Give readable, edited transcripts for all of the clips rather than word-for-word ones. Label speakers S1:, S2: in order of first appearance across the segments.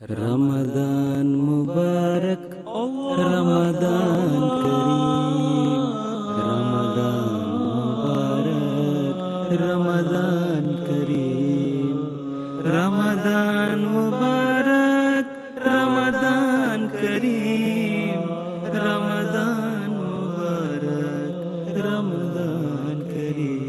S1: Ramadan Mubarak, Ramadan Kareem, Ramadan Mubarak, Ramadan Kareem, Ramadan Mubarak, Ramadan Kareem, Ramadan Mubarak, Ramadan Kareem.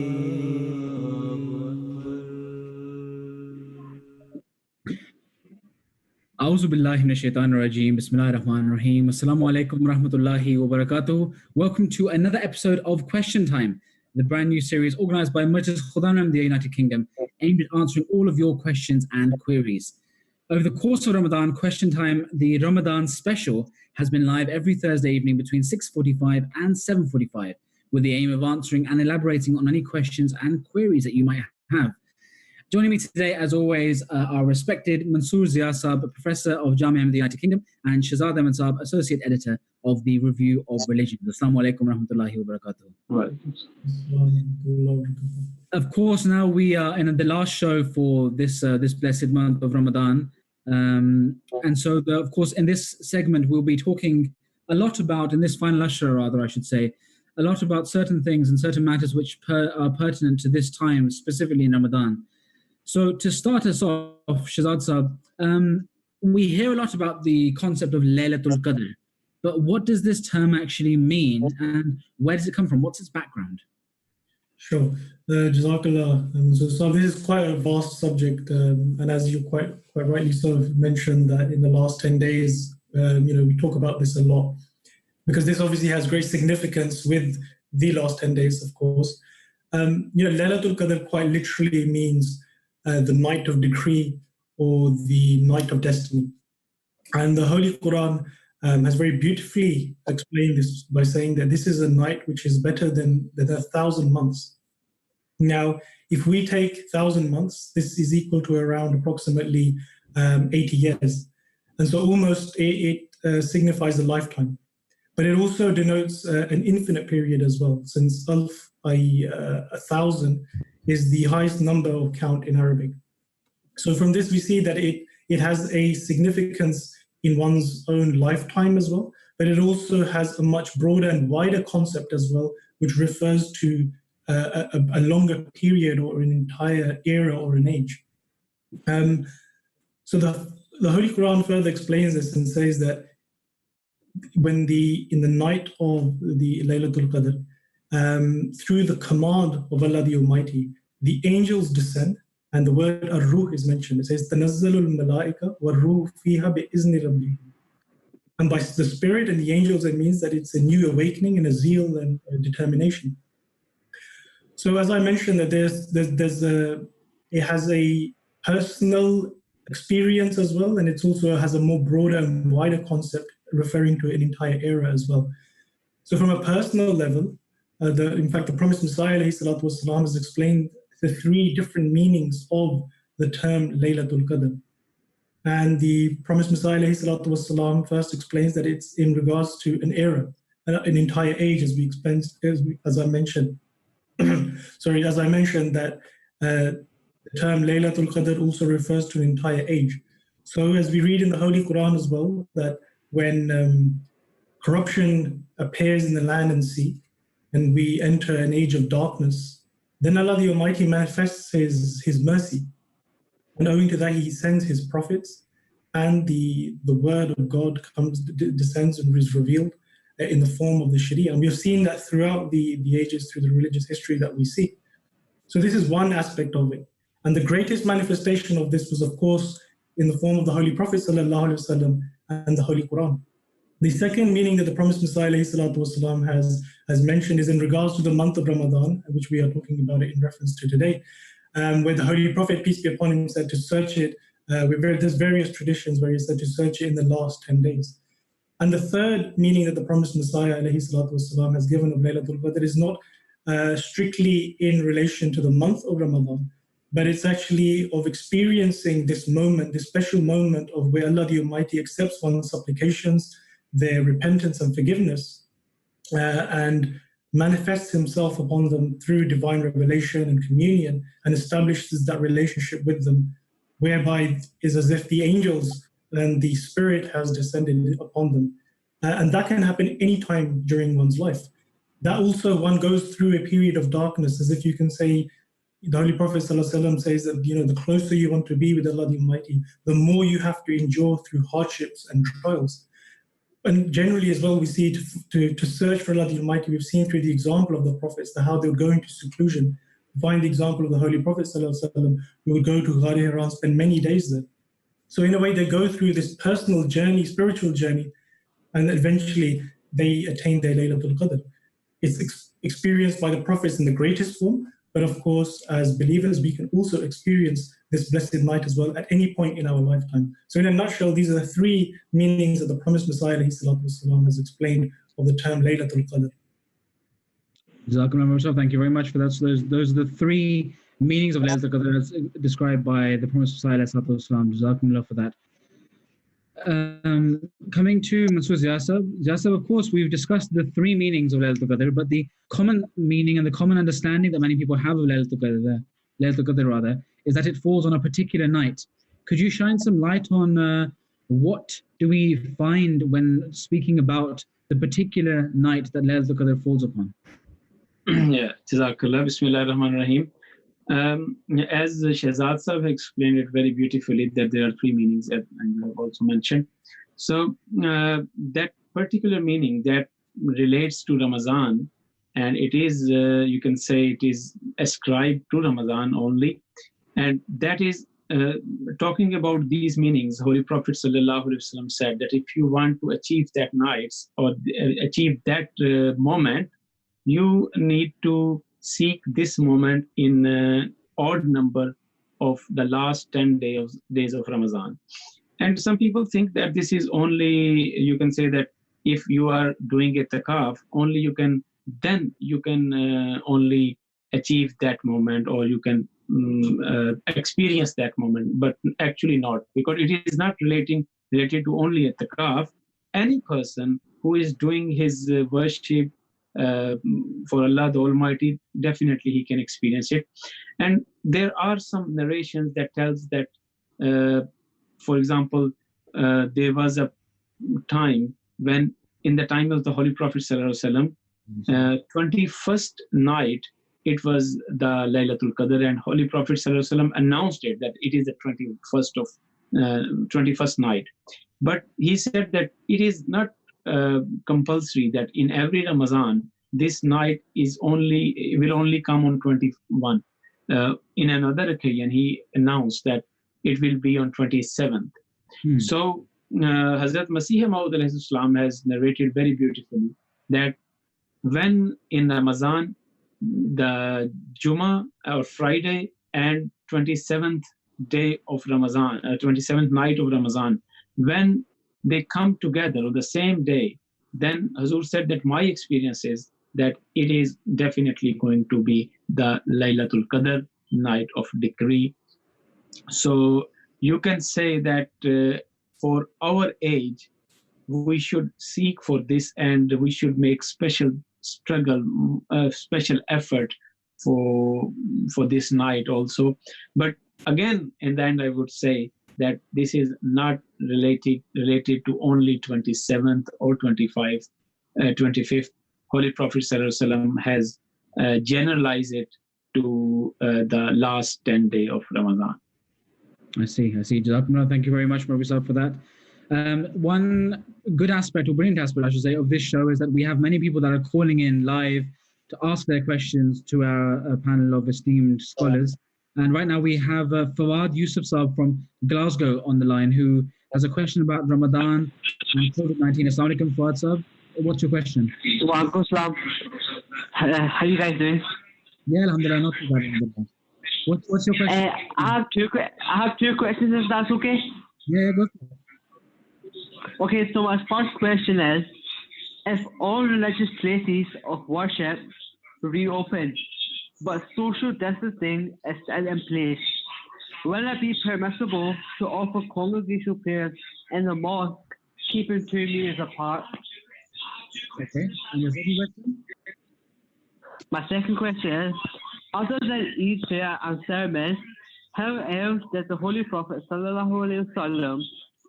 S2: A'udhu billahi minash shaitanir rajeem. Bismillahir Rahmanir Rahim. Assalamu alaikum warahmatullahi wabarakatuh. Welcome to another episode of Question Time, the brand new series organized by Majlis Khudanam, the United Kingdom, aimed at answering all of your questions and queries. Over the course of Ramadan, Question Time, the Ramadan special, has been live every Thursday evening between 6:45 and 7:45, with the aim of answering and elaborating on any questions and queries that you might have. Joining me today, as always, are respected Mansoor Zia Saab, Professor of Jamia in the United Kingdom, and Shahzad Ahmed Saab, Associate Editor of the Review of Religion. Assalamu alaikum warahmatullahi wabarakatuh. Of course, now we are in the last show for this blessed month of Ramadan. And so, of course, in this segment, we'll be talking a lot about, in this final usher, rather, I should say, a lot about certain things and certain matters which are pertinent to this time, specifically in Ramadan. So to start us off, Shahzad Saab, we hear a lot about the concept of Lailatul Qadr, but what does this term actually mean and where does it come from? What's its background?
S3: Sure. Jazakallah. So this is quite a vast subject, and as you quite rightly sort of mentioned that in the last 10 days, we talk about this a lot because this obviously has great significance with the last 10 days, of course. Lailatul Qadr quite literally means the night of decree or the night of destiny. And the Holy Quran has very beautifully explained this by saying that this is a night which is better than 1,000 months. Now, if we take 1,000 months, this is equal to around approximately 80 years. And so almost it signifies a lifetime. But it also denotes an infinite period as well, since alf, i.e. 1,000, is the highest number of count in Arabic. So from this, we see that it has a significance in one's own lifetime as well, but it also has a much broader and wider concept as well, which refers to a longer period or an entire era or an age. So the Holy Quran further explains this and says that when in the night of the Lailatul Qadr, through the command of Allah the Almighty, the angels descend, and the word ar-ruh is mentioned. It says, "Tanazzalul malaika war-ruh fiha bi-izni rabbihim." And by the spirit and the angels, it means that it's a new awakening and a zeal and a determination. So, as I mentioned, that it has a personal experience as well, and it also has a more broader and wider concept referring to an entire era as well. So, from a personal level, in fact, the promised Messiah ﷺ has explained the three different meanings of the term Laylatul Qadr. And the promised Messiah ﷺ first explains that it's in regards to an era, an entire age, as I mentioned. As I mentioned that the term Laylatul Qadr also refers to an entire age. So as we read in the Holy Quran as well, that when corruption appears in the land and sea, and we enter an age of darkness, then Allah the Almighty manifests His mercy. And owing to that, He sends His prophets, and the word of God descends and is revealed in the form of the Sharia. And we've seen that throughout the ages, through the religious history that we see. So this is one aspect of it. And the greatest manifestation of this was, of course, in the form of the Holy Prophet ﷺ and the Holy Quran. The second meaning that the promised Messiah ﷺ has mentioned is in regards to the month of Ramadan, which we are talking about it in reference to today, where the Holy Prophet, peace be upon him, said to search it. There's various traditions where he said to search it in the last 10 days. And the third meaning that the promised Messiah ﷺ has given of Laylatul Qadr is not strictly in relation to the month of Ramadan, but it's actually of experiencing this moment, this special moment of where Allah the Almighty accepts one's supplications, their repentance and forgiveness, and manifests Himself upon them through divine revelation and communion, and establishes that relationship with them, whereby it is as if the angels and the Spirit has descended upon them. And that can happen anytime during one's life. That also, one goes through a period of darkness, as if you can say, the Holy Prophet ﷺ says that, the closer you want to be with Allah the Almighty, the more you have to endure through hardships and trials. And generally as well, we see to search for Allah the Almighty, we've seen through the example of the prophets, how they would go into seclusion. Find the example of the Holy Prophet ﷺ, who would go to Ghar Hira and spend many days there. So in a way, they go through this personal journey, spiritual journey, and eventually they attain their Lailatul Qadr. It's experienced by the prophets in the greatest form, but of course, as believers, we can also experience this blessed night as well at any point in our lifetime. So in a nutshell, these are the three meanings that the promised Messiah ﷺ has explained of the term Lailatul Qadr.
S2: Jazakumullah, thank you very much for that. So those are the three meanings of Lailatul Qadr as described by the promised Messiah ﷺ. Jazakumullah for that. Coming to Mansoor Ziyasab, of course, we've discussed the three meanings of Lailatul Qadr, but the common meaning and the common understanding that many people have of Lailatul Qadr, is that it falls on a particular night. Could you shine some light on what do we find when speaking about the particular night that Lailatul Qadr falls upon?
S4: Yeah, Jazakallah, Bismillahir Rahmanir Rahim. As Shehzad Sahib explained it very beautifully, that there are three meanings, and you have also mentioned. So that particular meaning that relates to Ramadan, and it is, you can say, it is ascribed to Ramadan only, and that is talking about these meanings. Holy Prophet ﷺ said that if you want to achieve that night or achieve that moment, you need to seek this moment in odd number of the last 10 days of Ramadan. And some people think that this is only, you can say that if you are doing a itikaf, only you can only achieve that moment, or you can experience that moment, but actually not, because it is not related to only itikaf. Any person who is doing his worship for Allah the Almighty, definitely he can experience it. And there are some narrations that tells that, for example, there was a time when, in the time of the Holy Prophet ﷺ, 21st night, it was the Lailatul Qadr, and Holy Prophet ﷺ announced it that it is the 21st night. But he said that it is not compulsory that in every Ramadan this night will only come on 21. In another occasion, he announced that it will be on 27th. So Hazrat Masih Maud has narrated very beautifully that when in Ramadan, the Jummah or Friday and 27th day of Ramadan, 27th night of Ramadan, when they come together on the same day, then Hazur said that my experience is that it is definitely going to be the Lailatul Qadr, night of decree. So you can say that for our age, we should seek for this, and we should make special struggle, special effort for this night also. But again, in the end, I would say that this is not related to only 27th or 25th. Holy Prophet ﷺ has generalized it to the last 10 days of Ramadan.
S2: I see. Jazakumullah, thank you very much, Murabbi, for that. One good aspect, or brilliant aspect, I should say, of this show is that we have many people that are calling in live to ask their questions to our panel of esteemed scholars. And right now we have Fawad Yusuf Saab from Glasgow on the line, who has a question about Ramadan and COVID-19. Assalamu alaikum, Fawad Saab. What's your question?
S5: Wa alaikum salam. How are you guys doing?
S2: Yeah, alhamdulillah, not too bad. Alhamdulillah. What's your question?
S5: I have two questions, if that's okay.
S2: Yeah, go.
S5: Okay, so my first question is, if all religious places of worship reopen, but social distancing is still in place, will it be permissible to offer congregational prayers in the mosque, keeping 2 meters apart?
S2: Okay, and your second question?
S5: My second question is, other than Eid prayer and sermons, how else did the Holy Prophet ﷺ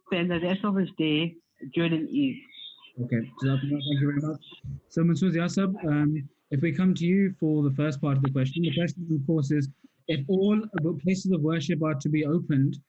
S5: spend the rest of his day during Eid?
S2: Okay, Jazakumullah, thank you very much. So, Mansoor Yasab, if we come to you for the first part of the question, of course, is if all places of worship are to be opened,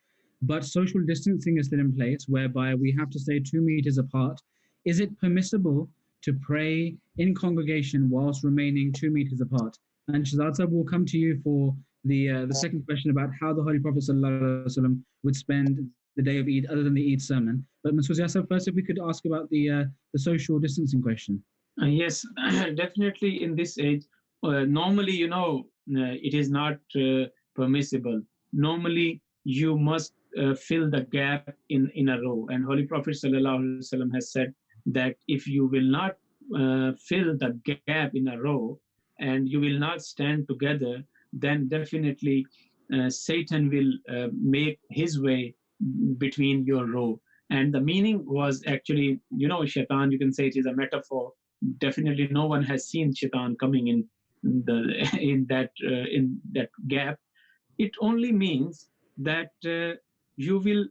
S2: but social distancing is still in place, whereby we have to stay 2 meters apart, is it permissible to pray in congregation whilst remaining 2 meters apart? And Shazad Sahib will come to you for the second question about how the Holy Prophet ﷺ would spend the day of Eid other than the Eid sermon. But Mansoor Yasab, first, if we could ask about the social distancing question.
S4: Yes, definitely in this age, normally, it is not permissible. Normally, you must fill the gap in a row. And Holy Prophet ﷺ has said that if you will not fill the gap in a row and you will not stand together, then definitely Satan will make his way between your row. And the meaning was actually, shaitan, you can say it is a metaphor. Definitely no one has seen shaitan coming in in that gap. It only means that you will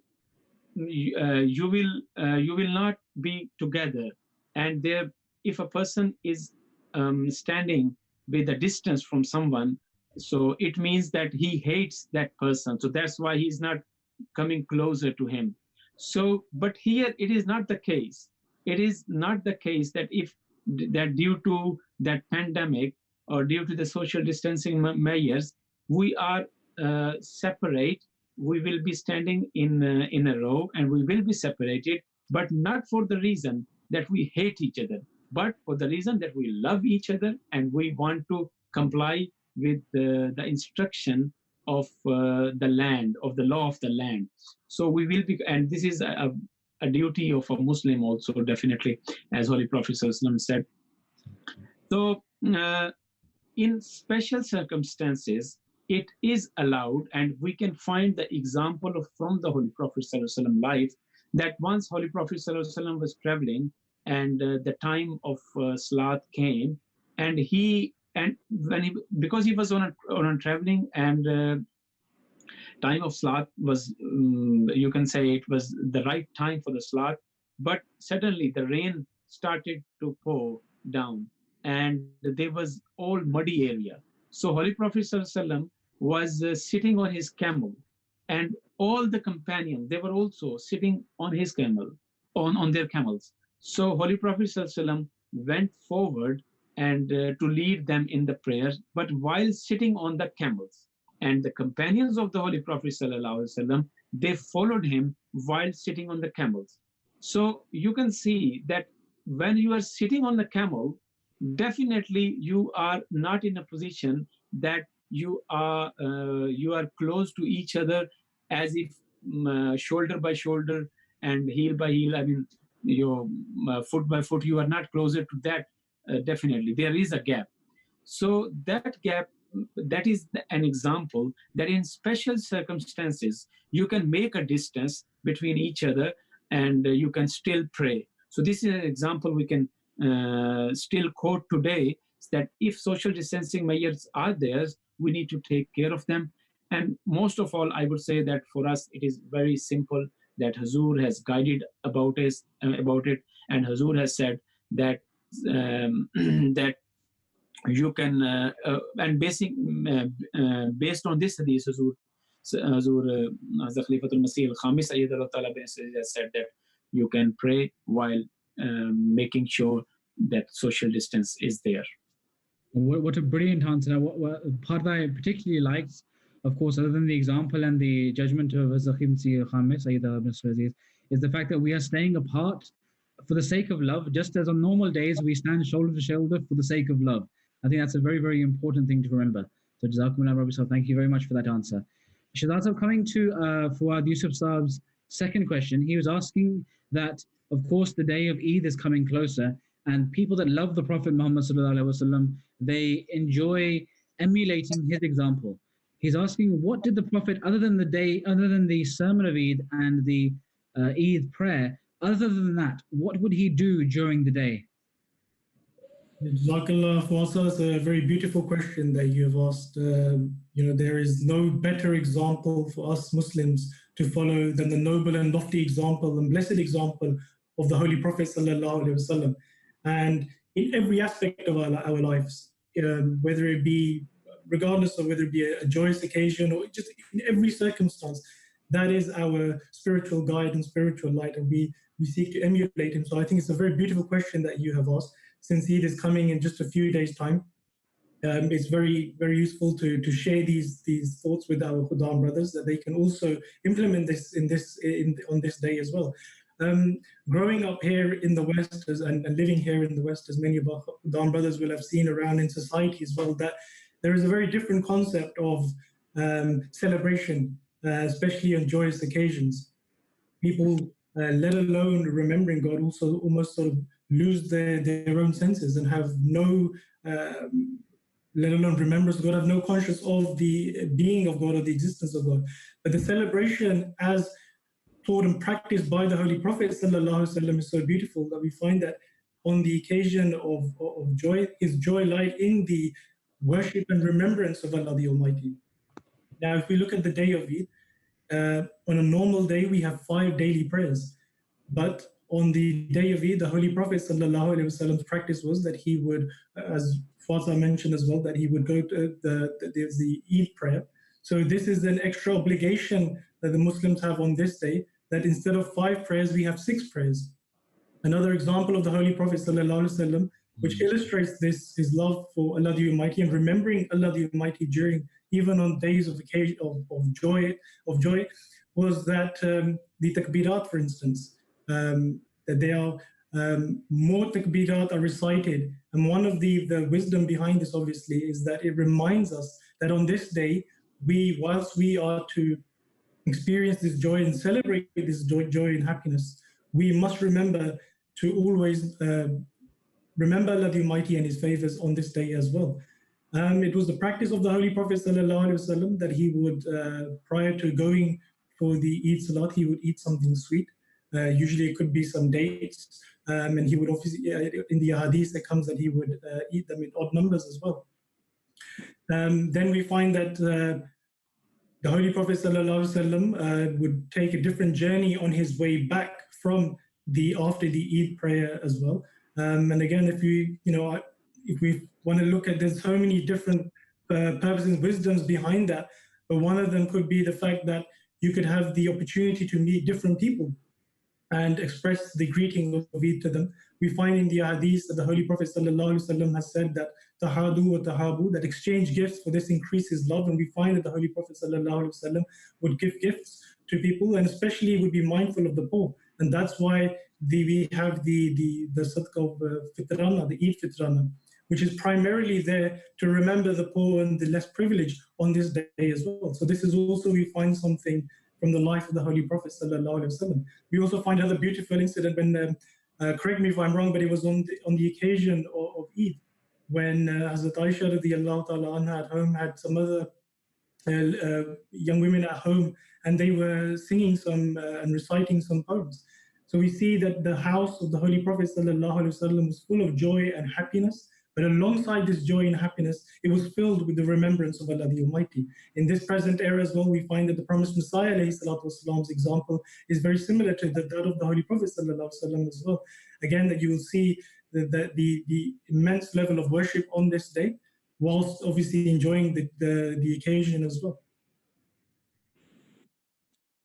S4: not be together. And there, if a person is standing with a distance from someone, so it means that he hates that person, so that's why he's not coming closer to him. So but here it is not the case. It is not the case that if that due to that pandemic or due to the social distancing measures we are separate. We will be standing in a row and we will be separated, but not for the reason that we hate each other, but for the reason that we love each other and we want to comply with the instruction of the land, of the law of the land. So we will be, and this is a duty of a Muslim also, definitely, as Holy Prophet ﷺ said. So in special circumstances, it is allowed, and we can find the example of from the Holy Prophet ﷺ life, that once Holy Prophet ﷺ was traveling and the time of Salat came, and because he was on a traveling, and time of Salat was, you can say it was the right time for the Salat, but suddenly the rain started to pour down and there was all muddy area. So Holy Prophet ﷺ was sitting on his camel, and all the companions, they were also sitting on his camel, on their camels. So Holy Prophet ﷺ went forward and to lead them in the prayers, but while sitting on the camels. And the companions of the Holy Prophet ﷺ, they followed him while sitting on the camels. So you can see that when you are sitting on the camel, definitely you are not in a position that you are close to each other, as if shoulder by shoulder and heel by heel. I mean, your foot by foot. You are not closer to that. Definitely, there is a gap. So that gap, that is an example that in special circumstances you can make a distance between each other and you can still pray. So this is an example we can still quote today, that if social distancing measures are there, we need to take care of them. And most of all, I would say that for us it is very simple, that Hazur has guided about it, and Hazur has said that that you can and based on this hadith, Hazur Khalifatul Masih al-Khamis has said that you can pray while making sure that social distance is there.
S2: What a brilliant answer. What part that I particularly liked, of course, other than the example and the judgment of Zakhim Si Khamis, is the fact that we are staying apart for the sake of love, just as on normal days we stand shoulder to shoulder for the sake of love. I think that's a very, very important thing to remember. So Jazakumullah Rabbi Sahib, thank you very much for that answer. Shazad Sahib, coming to Fuad Yusuf Saab's second question, he was asking that, of course, the day of Eid is coming closer, and people that love the Prophet Muhammad ﷺ, they enjoy emulating his example. He's asking, what did the Prophet, other than the sermon of Eid and the Eid prayer, other than that, what would he do during the day?
S3: Jazakallah, Fawasa, it's a very beautiful question that you have asked, There is no better example for us Muslims to follow than the noble and lofty example and blessed example of the Holy Prophet sallallahu alaihi wasallam. And in every aspect of our lives, whether it be, regardless of whether it be a joyous occasion or just in every circumstance, that is our spiritual guide and spiritual light, and we seek to emulate him. So I think it's a very beautiful question that you have asked. Since Eid is coming in just a few days' time, it's very, very useful to share these thoughts with our Khudan brothers, that they can also implement this on this day as well. Growing up here in the West and living here in the West, as many of our Khudan brothers will have seen around in society as well, that there is a very different concept of celebration, especially on joyous occasions. People, let alone remembering God, also almost sort of lose their own senses and have no, let alone remembrance of God, have no conscious of the being of God or the existence of God. But the celebration as taught and practiced by the Holy Prophet ﷺ is so beautiful that we find that on the occasion of joy, his joy lies in the worship and remembrance of Allah the Almighty. Now, if we look at the day of Eid, on a normal day, we have 5 daily prayers. But on the day of Eid, the Holy Prophet ﷺ's practice was that he would, as Fatah mentioned as well, that he would go to there's the Eid prayer. So this is an extra obligation that the Muslims have on this day, that instead of 5 prayers, we have 6 prayers. Another example of the Holy Prophet ﷺ, which illustrates this, his love for Allah the Almighty and remembering Allah the Almighty during, even on days of occasion of joy, was that the takbirat, for instance, that there are more takbirat are recited. And one of the wisdom behind this, obviously, is that it reminds us that on this day, whilst we are to experience this joy and celebrate this joy and happiness, we must remember to always remember Allah the Almighty and his favors on this day as well. It was the practice of the Holy Prophet ﷺ that he would, prior to going for the Eid Salat, he would eat something sweet. Usually it could be some dates, and he would obviously, in the hadith it comes that he would eat them in odd numbers as well. Then we find that the Holy Prophet ﷺ would take a different journey on his way back from after the Eid prayer as well. And again, if we want to look at, there's so many different purposes and wisdoms behind that, but one of them could be the fact that you could have the opportunity to meet different people and express the greeting of Eid to them. We find in the hadith that the Holy Prophet ﷺ has said that tahadu wa tahabu, that exchange gifts, for this increases love. And we find that the Holy Prophet ﷺ would give gifts to people, and especially would be mindful of the poor. And that's why we have the sadaqah of fitrana, the Eid fitrana, which is primarily there to remember the poor and the less privileged on this day as well. So this is also, we find something from the life of the Holy Prophet ﷺ. We also find another beautiful incident when, correct me if I'm wrong, but it was on the occasion of Eid, when Hazrat Aisha radiallahu ta'ala anha at home had some other young women at home, and they were singing some and reciting some poems. So we see that the house of the Holy Prophet ﷺ was full of joy and happiness, but alongside this joy and happiness, it was filled with the remembrance of Allah the Almighty. In this present era as well, we find that the promised Messiah ﷺ's example is very similar to that of the Holy Prophet ﷺ as well. Again, that you will see the immense level of worship on this day, whilst obviously enjoying the occasion as well.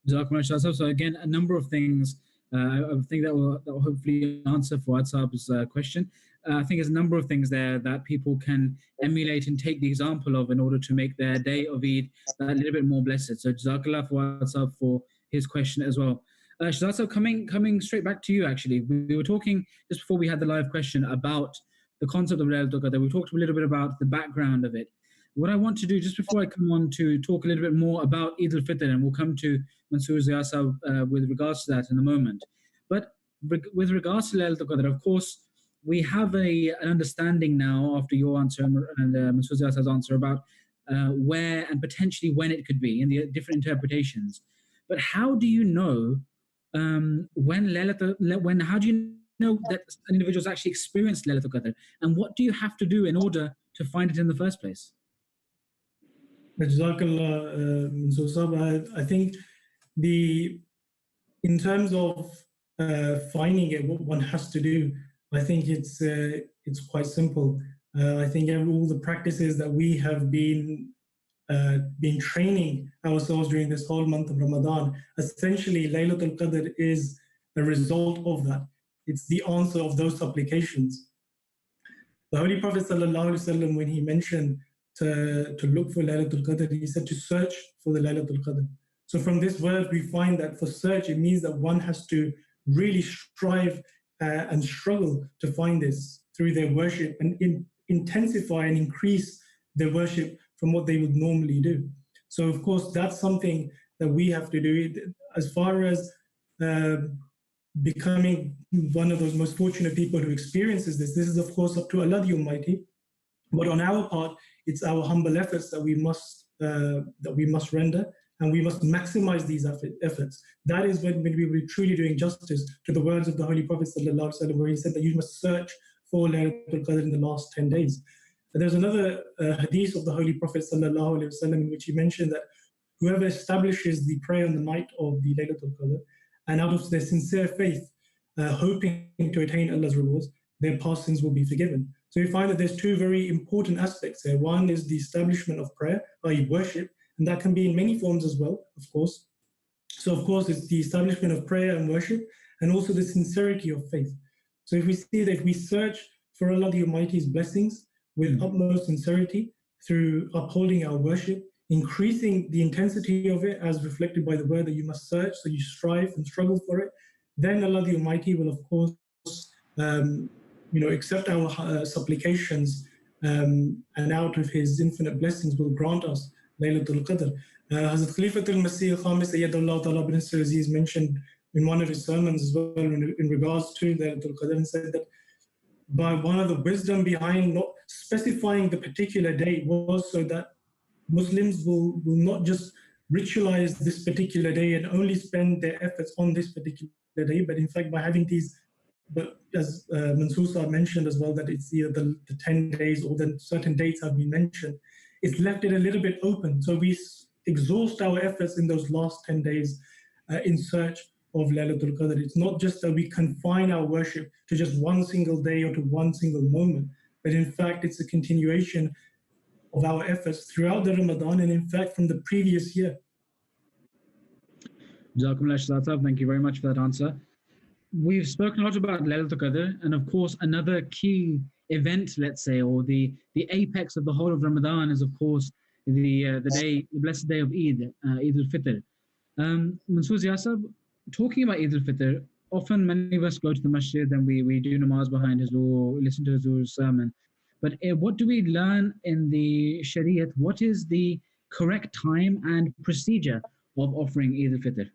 S2: So again, a number of things. I think that will hopefully answer Fuad Saab's question. I think there's a number of things there that people can emulate and take the example of in order to make their day of Eid a little bit more blessed. So Jazakallah Fuad Saab for his question as well. Shahzad Saab, coming straight back to you, actually. We were talking just before we had the live question about the concept of Lailatul Qadr. We talked a little bit about the background of it. What I want to do, just before I come on to talk a little bit more about Eid al-Fitr, and we'll come to Mansoor Ziyasa with regards to that in a moment. But with regards to Lailatul Qadr, of course, we have an understanding now after your answer and Mansoor Ziyasa's answer about where and potentially when it could be and the different interpretations. But how do you know how do you know that individuals actually experienced Lailatul Qadr, and what do you have to do in order to find it in the first place?
S3: Jazakallah, Sab. I think in terms of finding it, what one has to do, I think it's quite simple. I think all the practices that we have been training ourselves during this whole month of Ramadan, essentially Laylatul Qadr is a result of that. It's the answer of those supplications. The Holy Prophet ﷺ, when he mentioned to look for Laylatul Qadr, he said to search for the Laylatul Qadr. So from this verse, we find that for search, it means that one has to really strive and struggle to find this through their worship and intensify and increase their worship from what they would normally do. So of course, that's something that we have to do. As far as becoming one of those most fortunate people who experiences this is of course up to Allah the Almighty. But on our part, it's our humble efforts that we must render, and we must maximize these efforts. That is when we will be truly doing justice to the words of the Holy Prophet ﷺ, where he said that you must search for Laylatul Qadr in the last 10 days. And there's another hadith of the Holy Prophet ﷺ in which he mentioned that whoever establishes the prayer on the night of the Laylatul Qadr, and out of their sincere faith, hoping to attain Allah's rewards, their past sins will be forgiven. So we find that there's two very important aspects here. One is the establishment of prayer, i.e. worship, and that can be in many forms as well, of course. So of course, it's the establishment of prayer and worship, and also the sincerity of faith. So if we see that if we search for Allah the Almighty's blessings with utmost sincerity through upholding our worship, increasing the intensity of it as reflected by the word that you must search, so you strive and struggle for it, then Allah the Almighty will of course accept our supplications, and out of His infinite blessings will grant us Laylatul Qadr. Hazrat Khalifatul Masih Khamis Ayyadullah Ta'ala bin Aziz mentioned in one of his sermons as well in regards to Laylatul Qadr, and said that by one of the wisdom behind not specifying the particular day was so that Muslims will not just ritualize this particular day and only spend their efforts on this particular day, but in fact by having these, but as Mansoor mentioned as well, that it's the 10 days or the certain dates have been mentioned, it's left it a little bit open. So we exhaust our efforts in those last 10 days in search of Lailatul Qadr. It's not just that we confine our worship to just one single day or to one single moment, but in fact it's a continuation of our efforts throughout the Ramadan and in fact from the previous year.
S2: Jazakumullah Shazat, thank you very much for that answer. We've spoken a lot about Lailatul Qadr, and of course another key event, let's say, or the apex of the whole of Ramadan is of course the blessed day of Eid, Eid al-Fitr. Mansoor Yasab, talking about Eid al-Fitr, often many of us go to the masjid and we do namaz behind Huzur, listen to Huzur's sermon. But what do we learn in the Shariat? What is the correct time and procedure of offering Eid al-Fitr?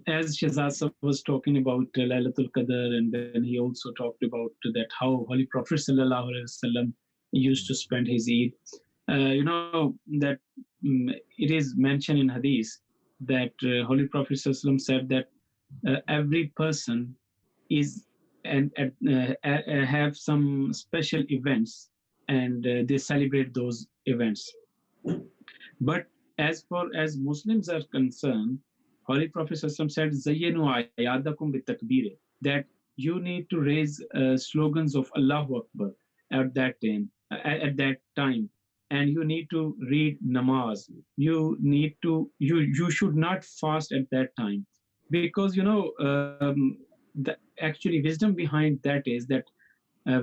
S4: As Shazad was talking about Lailatul Qadr, and then he also talked about that how Holy Prophet ﷺ used to spend his Eid. That it is mentioned in Hadith that Holy Prophet ﷺ said that every person is and have some special events, and they celebrate those events. But as far as Muslims are concerned, Holy Prophet ﷺ said, "Zayyinu ayadakum bitakbir," that you need to raise slogans of Allahu Akbar at that time, and you need to read namaz. You should not fast at that time, because the actually wisdom behind that is that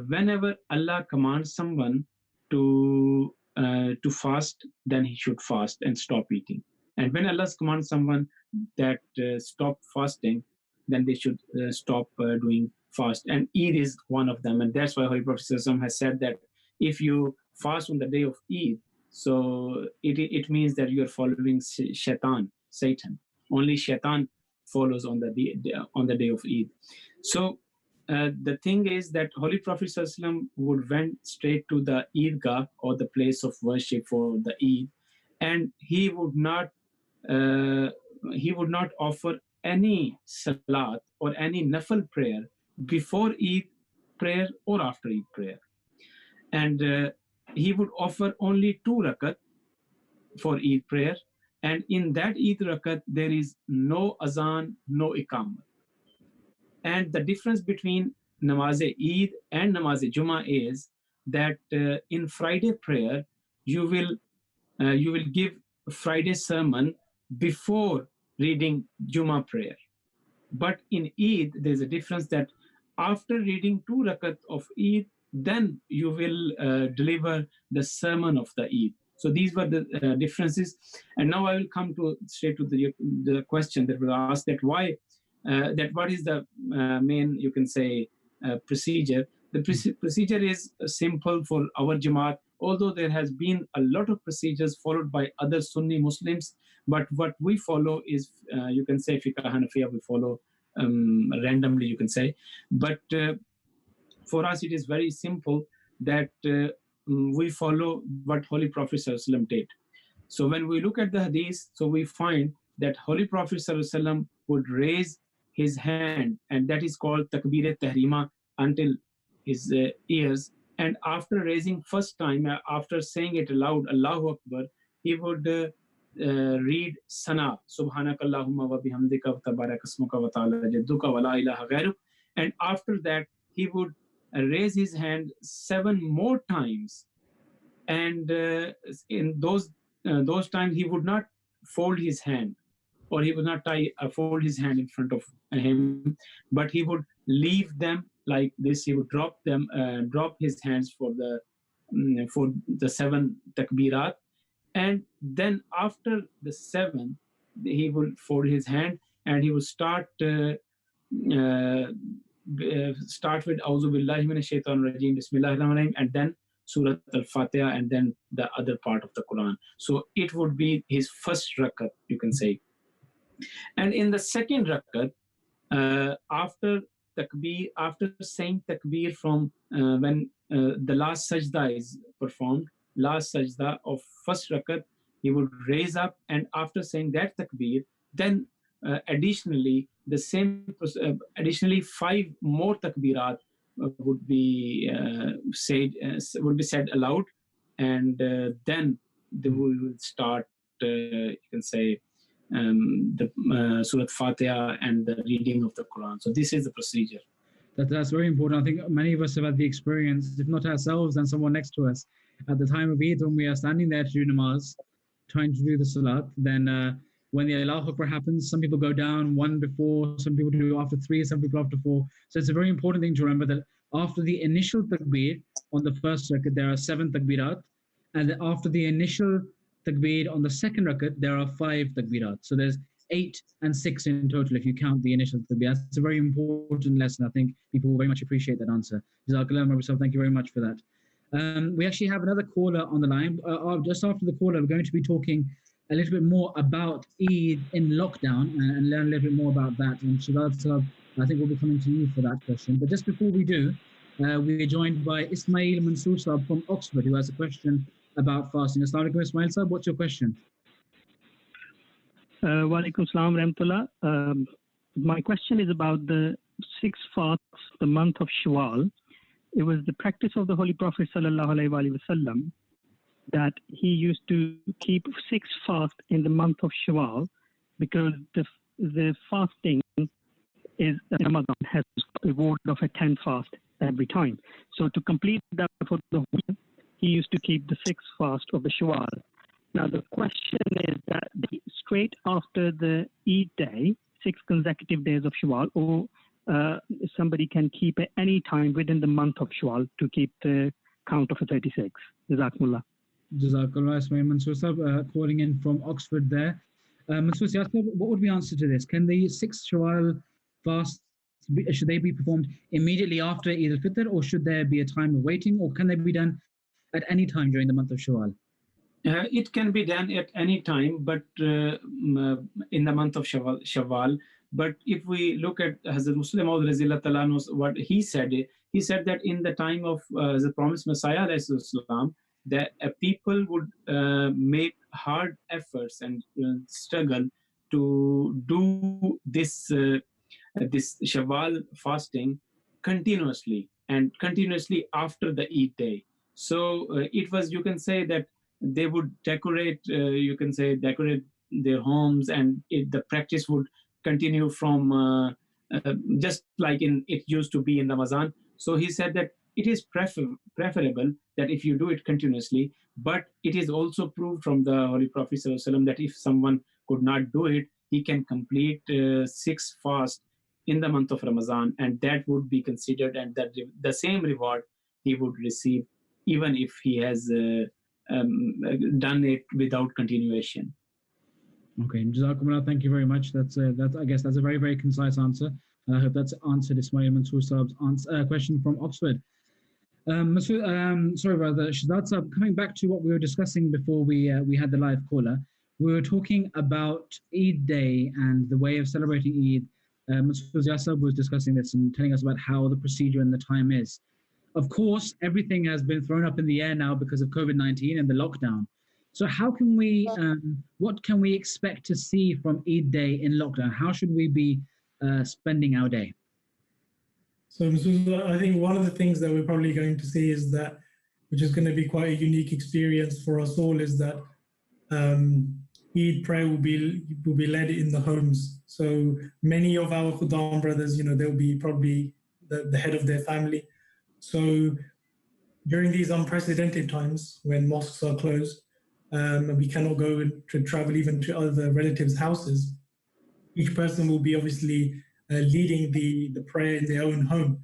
S4: whenever Allah commands someone to fast, then he should fast and stop eating. And when Allah commands someone that stop fasting, then they should stop doing fast. And Eid is one of them. And that's why Holy Prophet has said that if you fast on the day of Eid, so it means that you are following Satan. Only Shaitan follows on the day of Eid. So the thing is that Holy Prophet would went straight to the Eidgah, or the place of worship for the Eid, and he would not offer any salat or any nafil prayer before Eid prayer or after Eid prayer. And he would offer only 2 rakat for Eid prayer, and in that Eid rakat there is no azan, no iqamah. And the difference between namaz-e-Eid and namaz-e-Jummah is that in Friday prayer you will give Friday sermon before reading Jummah prayer. But in Eid, there's a difference that after reading 2 rakat of Eid, then you will deliver the sermon of the Eid. So these were the differences. And now I will come to straight to the question that was asked, that why, that what is the main, you can say, procedure. The procedure is simple for our Jamaat, although there has been a lot of procedures followed by other Sunni Muslims, but what we follow is, you can say, Fiqh Hanafiya, we follow randomly, you can say. But for us, it is very simple that we follow what Holy Prophet ﷺ did. So when we look at the hadith, so we find that Holy Prophet ﷺ would raise his hand, and that is called takbir-e-tahrima, until his ears. And after raising first time, after saying it aloud, Allahu Akbar, he would read Sana, Subhanakallahumma wa bihamdika wa tabarak ismuka wa ta'ala jadduka wa la ilaha ghayruk. And after that, he would raise his hand 7 more times. And in those times, he would not fold his hand, or he would not fold his hand in front of him, but he would leave them like this. He would drop his hands for the 7 takbirat, and then after the 7, he would fold his hand and he would start with Auzu billahi minash shaitanir rajim, Bismillahir Rahmanir Rahim, and then Surah Al-Fatiha, and then the other part of the Quran. So it would be his first rakat, you can say. And in the second rakat, after saying takbir from when the last sajda is performed, last sajda of first rakat, he would raise up, and after saying that takbir, then additionally 5 more takbirat would be said aloud, and then they will start, you can say, the Surah Fatiha and the reading of the Quran. So this is the procedure.
S2: That's very important. I think many of us have had the experience, if not ourselves, then someone next to us. At the time of Eid, when we are standing there to do namaz, trying to do the salat, then when the Allahu Akbar happens, some people go down 1 before, some people do after 3, some people after 4. So it's a very important thing to remember that after the initial takbir on the first rakat, there are 7 takbirat, and after the initial takbir on the second rakat, there are 5 takbirat. So there's 8 and 6 in total if you count the initial takbir. That's a very important lesson. I think people will very much appreciate that answer. Jazakallah, thank you very much for that. We actually have another caller on the line. Just after the caller, we're going to be talking a little bit more about Eid in lockdown and learn a little bit more about that. And Shawwal, I think we'll be coming to you for that question. But just before we do, we're joined by Ismail Mansoor Saab from Oxford, who has a question about fasting. Assalamu alaikum, Ismail Saab. What's your question?
S6: Wa alaikum salam rahmatullah. My question is about the 6 fasts, the month of Shawwal. It was the practice of the Holy Prophet sallallahu alaihi wasallam that he used to keep 6 fasts in the month of Shawwal, because the fasting is Ramadan has a reward of a 10 fast every time. So to complete that for the whole year, he used to keep the 6th fast of the Shawwal. Now the question is that straight after the Eid day, 6 consecutive days of Shawwal, or somebody can keep at any time within the month of Shawwal to keep the count of a 36. Jazakumullah.
S2: Jazakallah, Ismail Mansoor Saab, calling in from Oxford there. Mansoor Saab, what would be answer to this? Can the 6th Shawwal fast, should they be performed immediately after Eid al-Fitr, or should there be a time of waiting, or can they be done at any time during the month of Shawwal?
S4: It can be done at any time, but in the month of Shawwal. But if we look at Hazrat Muslim Maud, what he said that in the time of the promised Messiah, that people would make hard efforts and struggle to do this Shawwal fasting continuously after the Eid day. So it was, you can say that they would decorate, decorate their homes, and the practice would continue from just like it used to be in Ramadan. So he said that it is preferable that if you do it continuously, but it is also proved from the Holy Prophet ﷺ that if someone could not do it, he can complete 6 fasts in the month of Ramadan, and that would be considered, and that the same reward he would receive even if he has done it without continuation.
S2: Okay, Jazakumullah, thank you very much. That's I guess that's a very, very concise answer. I hope that's answered Ismail Mansoor Saab's question from Oxford. Sorry, brother Shahzad Saab, coming back to what we were discussing before we had the live caller, we were talking about Eid Day and the way of celebrating Eid. Mansoor Saab was discussing this and telling us about how the procedure and the time is. Of course, everything has been thrown up in the air now because of COVID-19 and the lockdown. So how can we, what can we expect to see from Eid Day in lockdown? How should we be spending our day?
S3: So I think one of the things that we're probably going to see is that, which is going to be quite a unique experience for us all, is that Eid prayer will be led in the homes. So many of our Khuddam brothers, they'll be probably the head of their family. So during these unprecedented times when mosques are closed, and we cannot go to travel even to other relatives' houses, each person will be obviously leading the prayer in their own home.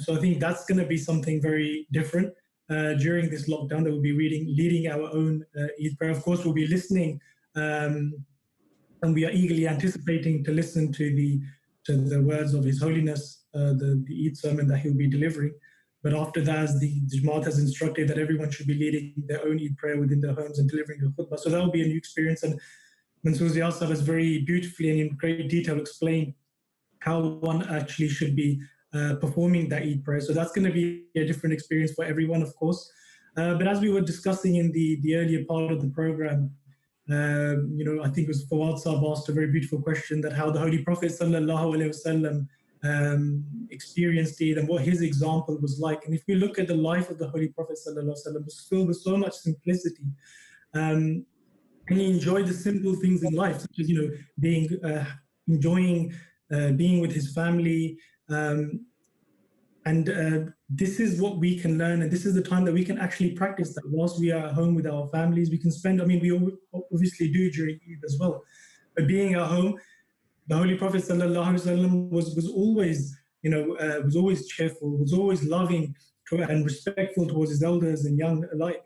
S3: So I think that's going to be something very different during this lockdown, that we'll be leading our own Eid prayer. Of course, we'll be listening, and we are eagerly anticipating to listen to the words of His Holiness, the Eid sermon that he'll be delivering. But after that, as the Jamaat has instructed, that everyone should be leading their own Eid prayer within their homes and delivering a khutbah. So that will be a new experience. And Mansoor Ziyasab has very beautifully and in great detail explained how one actually should be performing that Eid prayer. So that's going to be a different experience for everyone, of course. But as we were discussing in the earlier part of the program, I think it was Fawad Saab asked a very beautiful question, that how the Holy Prophet ﷺ experienced Eid and what his example was like. And if we look at the life of the Holy Prophet ﷺ, it was filled with so much simplicity. And he enjoyed the simple things in life, such as enjoying being with his family. This is what we can learn, and this is the time that we can actually practice that. Whilst we are at home with our families, we can spend, we obviously do during Eid as well, but being at home, the Holy Prophet ﷺ was always cheerful, was always loving and respectful towards his elders and young alike.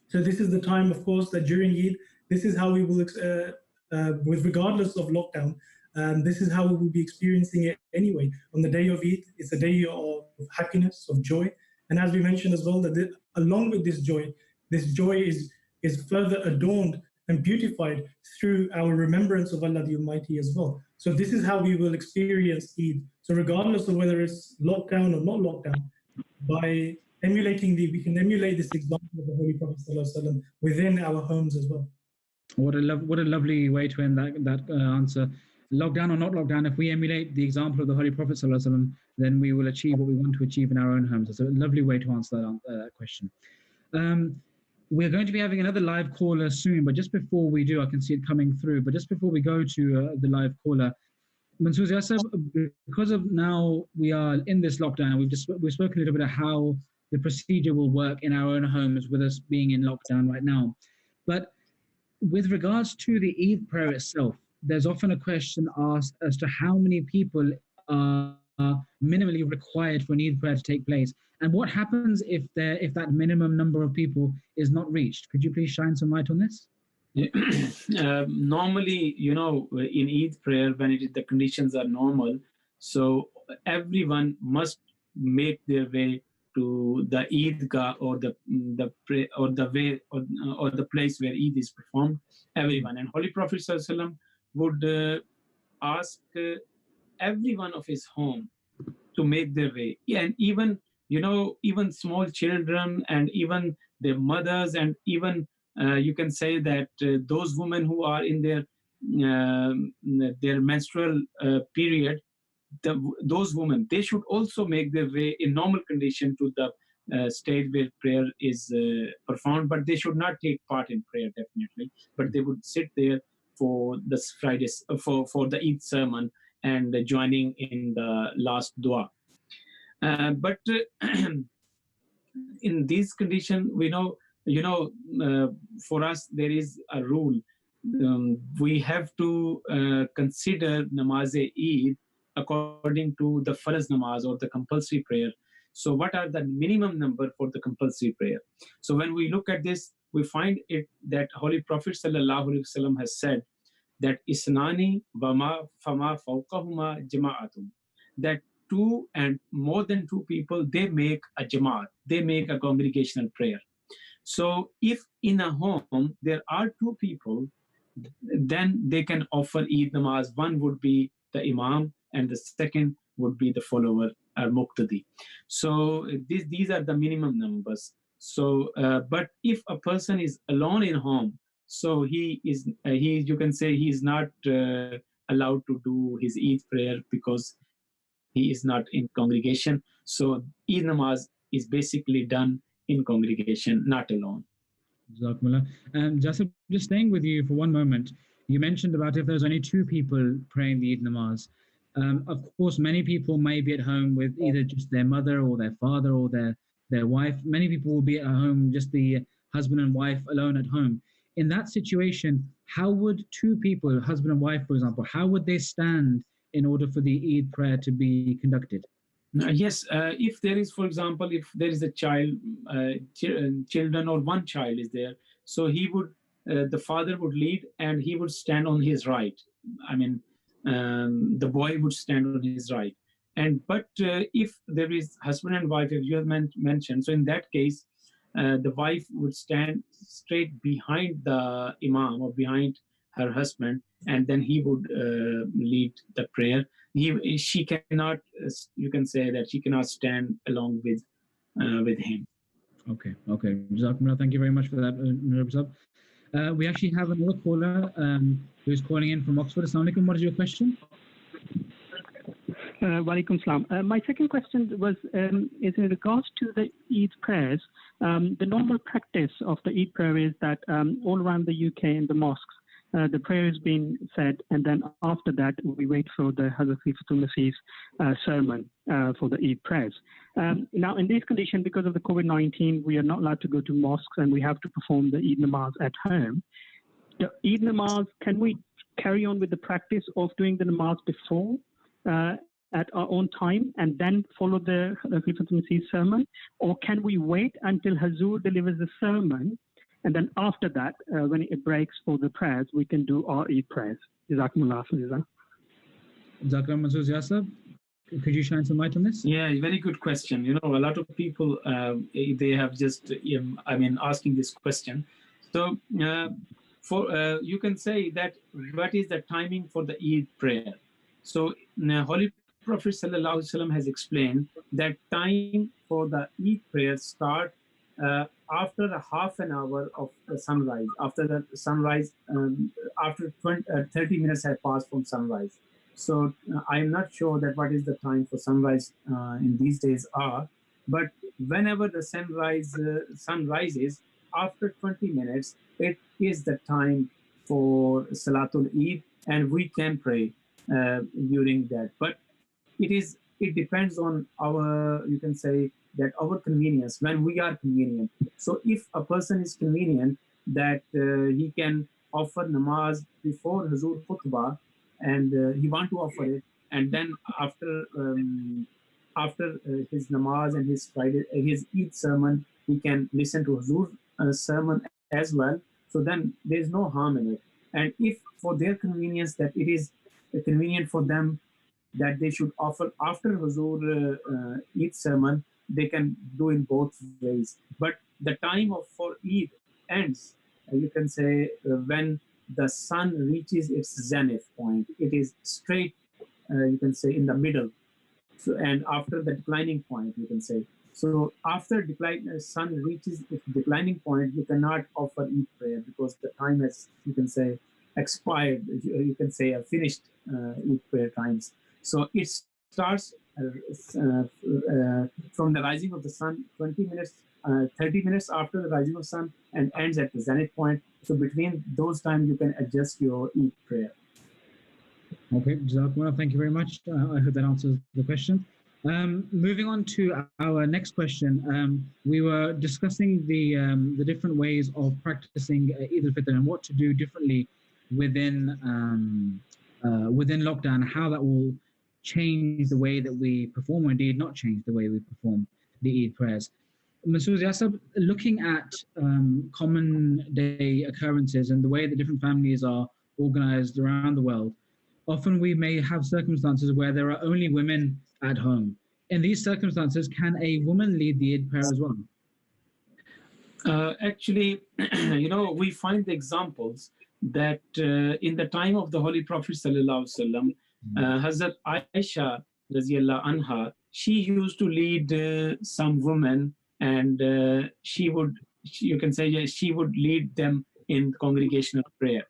S3: So this is the time, of course, that during Eid, this is how we will, with regardless of lockdown, this is how we will be experiencing it anyway. On the day of Eid, it's a day of happiness, of joy. And as we mentioned as well, that along with this joy is further adorned and beautified through our remembrance of Allah the Almighty as well. So this is how we will experience Eid. So regardless of whether it's lockdown or not lockdown, by we can emulate this example of the Holy Prophet ﷺ within our homes as well.
S2: What a lovely way to end that answer. Lockdown or not lockdown, if we emulate the example of the Holy Prophet ﷺ, then we will achieve what we want to achieve in our own homes. It's a lovely way to answer that question. We're going to be having another live caller soon, but just before we do, I can see it coming through, but just before we go to the live caller, Mansoor Ziyasab, because of now we are in this lockdown, we've spoken a little bit of how the procedure will work in our own homes with us being in lockdown right now. But with regards to the Eid prayer itself, there's often a question asked as to how many people are minimally required for an Eid prayer to take place, and what happens if that minimum number of people is not reached. Could you please shine some light on this?
S4: Normally, in Eid prayer, when the conditions are normal, so everyone must make their way to the Eidgah or the place where Eid is performed. Everyone, and Holy Prophet ﷺ would ask everyone of his home to make their way. Yeah, and even small children and even their mothers, and even you can say that those women who are in their menstrual period, those women, they should also make their way in normal condition to stage where prayer is performed, but they should not take part in prayer definitely. But they would sit there for the Fridays for the Eid sermon and joining in the last dua. But in these conditions, we know, for us there is a rule. We have to consider namaz-e-Eid according to the farz namaz or the compulsory prayer. So what are the minimum number for the compulsory prayer? So when we look at this, we find it that Holy Prophet sallallahu alaihi wasallam has said that isnani wama fama fawqahuma jama'atun, that two and more than two people, they make a jamaat, they make a congregational prayer. So if in a home there are two people, then they can offer Eid namaz. One would be the imam and the second would be the follower or muqtadi. So these are the minimum numbers. So but if a person is alone in home, so he you can say he is not allowed to do his Eid prayer because he is not in congregation. So Eid namaz is basically done in congregation, not alone.
S2: Jazakumullah. And Jasip, just staying with you for one moment, you mentioned about if there's only two people praying the Eid namaz. Of course, many people may be at home with either just their mother or their father or their wife. Many people will be at home, just the husband and wife alone at home. In that situation, how would two people, husband and wife, for example, how would they stand in order for the Eid prayer to be conducted?
S4: Yes, if there is, for example, if there is a child, children or one child is there, so he would, the father would lead and he would stand on his right. I mean, the boy would stand on his right. And but if there is husband and wife, as you have mentioned, so in that case, the wife would stand straight behind the imam or behind her husband, and then he would lead the prayer. She cannot, you can say that she cannot stand along with him.
S2: Okay. Jazakumullah, thank you very much for that, we actually have another caller who's calling in from Oxford. Assalamu alaikum. What is your question?
S6: Walaikum salam. My second question was is in regards to the Eid prayers. The normal practice of the Eid prayer is that all around the UK in the mosques, the prayer is being said, and then after that we wait for the Hazrat Khalifatul Masih's sermon for the Eid prayers. Now, in this condition, because of the COVID-19, we are not allowed to go to mosques and we have to perform the Eid namaz at home. The Eid namaz, can we carry on with the practice of doing the namaz before at our own time and then follow the Khalifatul Masih's sermon? Or can we wait until Hazur delivers the sermon, and then after that, when it breaks for the prayers, we can do our Eid prayers? Jazakumullah khairan.
S2: Jazakallah Mansur Yasab. Could you shine some light on this?
S4: Yeah, very good question. You know, a lot of people, they have just, asking this question. So you can say that what is the timing for the Eid prayer? So Holy Prophet Sallallahu Alaihi Wasallam has explained that time for the Eid prayer start after a half an hour of the sunrise. After the sunrise, after 30 minutes have passed from sunrise. So I'm not sure that what is the time for sunrise in these days are, but whenever the sun rises, after 20 minutes, it is the time for Salatul Eid, and we can pray during that. But it depends on our, you can say that our convenience, when we are convenient. So if a person is convenient that he can offer namaz before Hazur khutbah, and he want to offer it, and then after his namaz and his Eid sermon, he can listen to Hazur's sermon as well. So then there is no harm in it. And if for their convenience that it is convenient for them that they should offer after Hazur Eid sermon, they can do in both ways. But the time for Eid ends, you can say, when the sun reaches its zenith point. It is straight, you can say, in the middle. So, and after the declining point, you can say. So after sun reaches its declining point, you cannot offer Eid prayer because the time has, you can say, expired. You can say finished Eid prayer times. So it's starts from the rising of the sun 30 minutes after the rising of the sun and ends at the zenith point. So between those times, you can adjust your Eid prayer.
S2: Okay, Jazakumullah, thank you very much. I hope that answers the question. Moving on to our next question, we were discussing the different ways of practicing Eid al-Fitr and what to do differently within lockdown, how that will change the way that we perform, or indeed not change the way we perform the Eid prayers. Masood Yasab, looking at common day occurrences and the way that different families are organized around the world, often we may have circumstances where there are only women at home. In these circumstances, can a woman lead the Eid prayer as well?
S4: Actually, we find the examples that in the time of the Holy Prophet Sallallahu Alaihi Wasallam, Hazrat Aisha Raziyallahu Anha, she used to lead some women, and she would lead them in congregational prayer.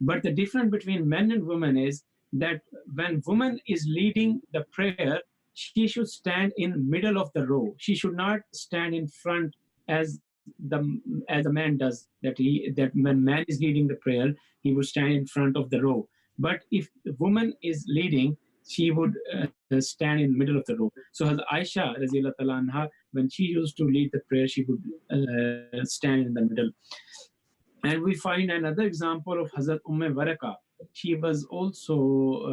S4: But the difference between men and women is that when woman is leading the prayer, she should stand in middle of the row. She should not stand in front as the man does. That when man is leading the prayer, he would stand in front of the row. But if the woman is leading, she would stand in the middle of the row. So as Aisha Raziyallahu anha, when she used to lead the prayer, she would stand in the middle. And we find another example of Hazrat Waraka. She was also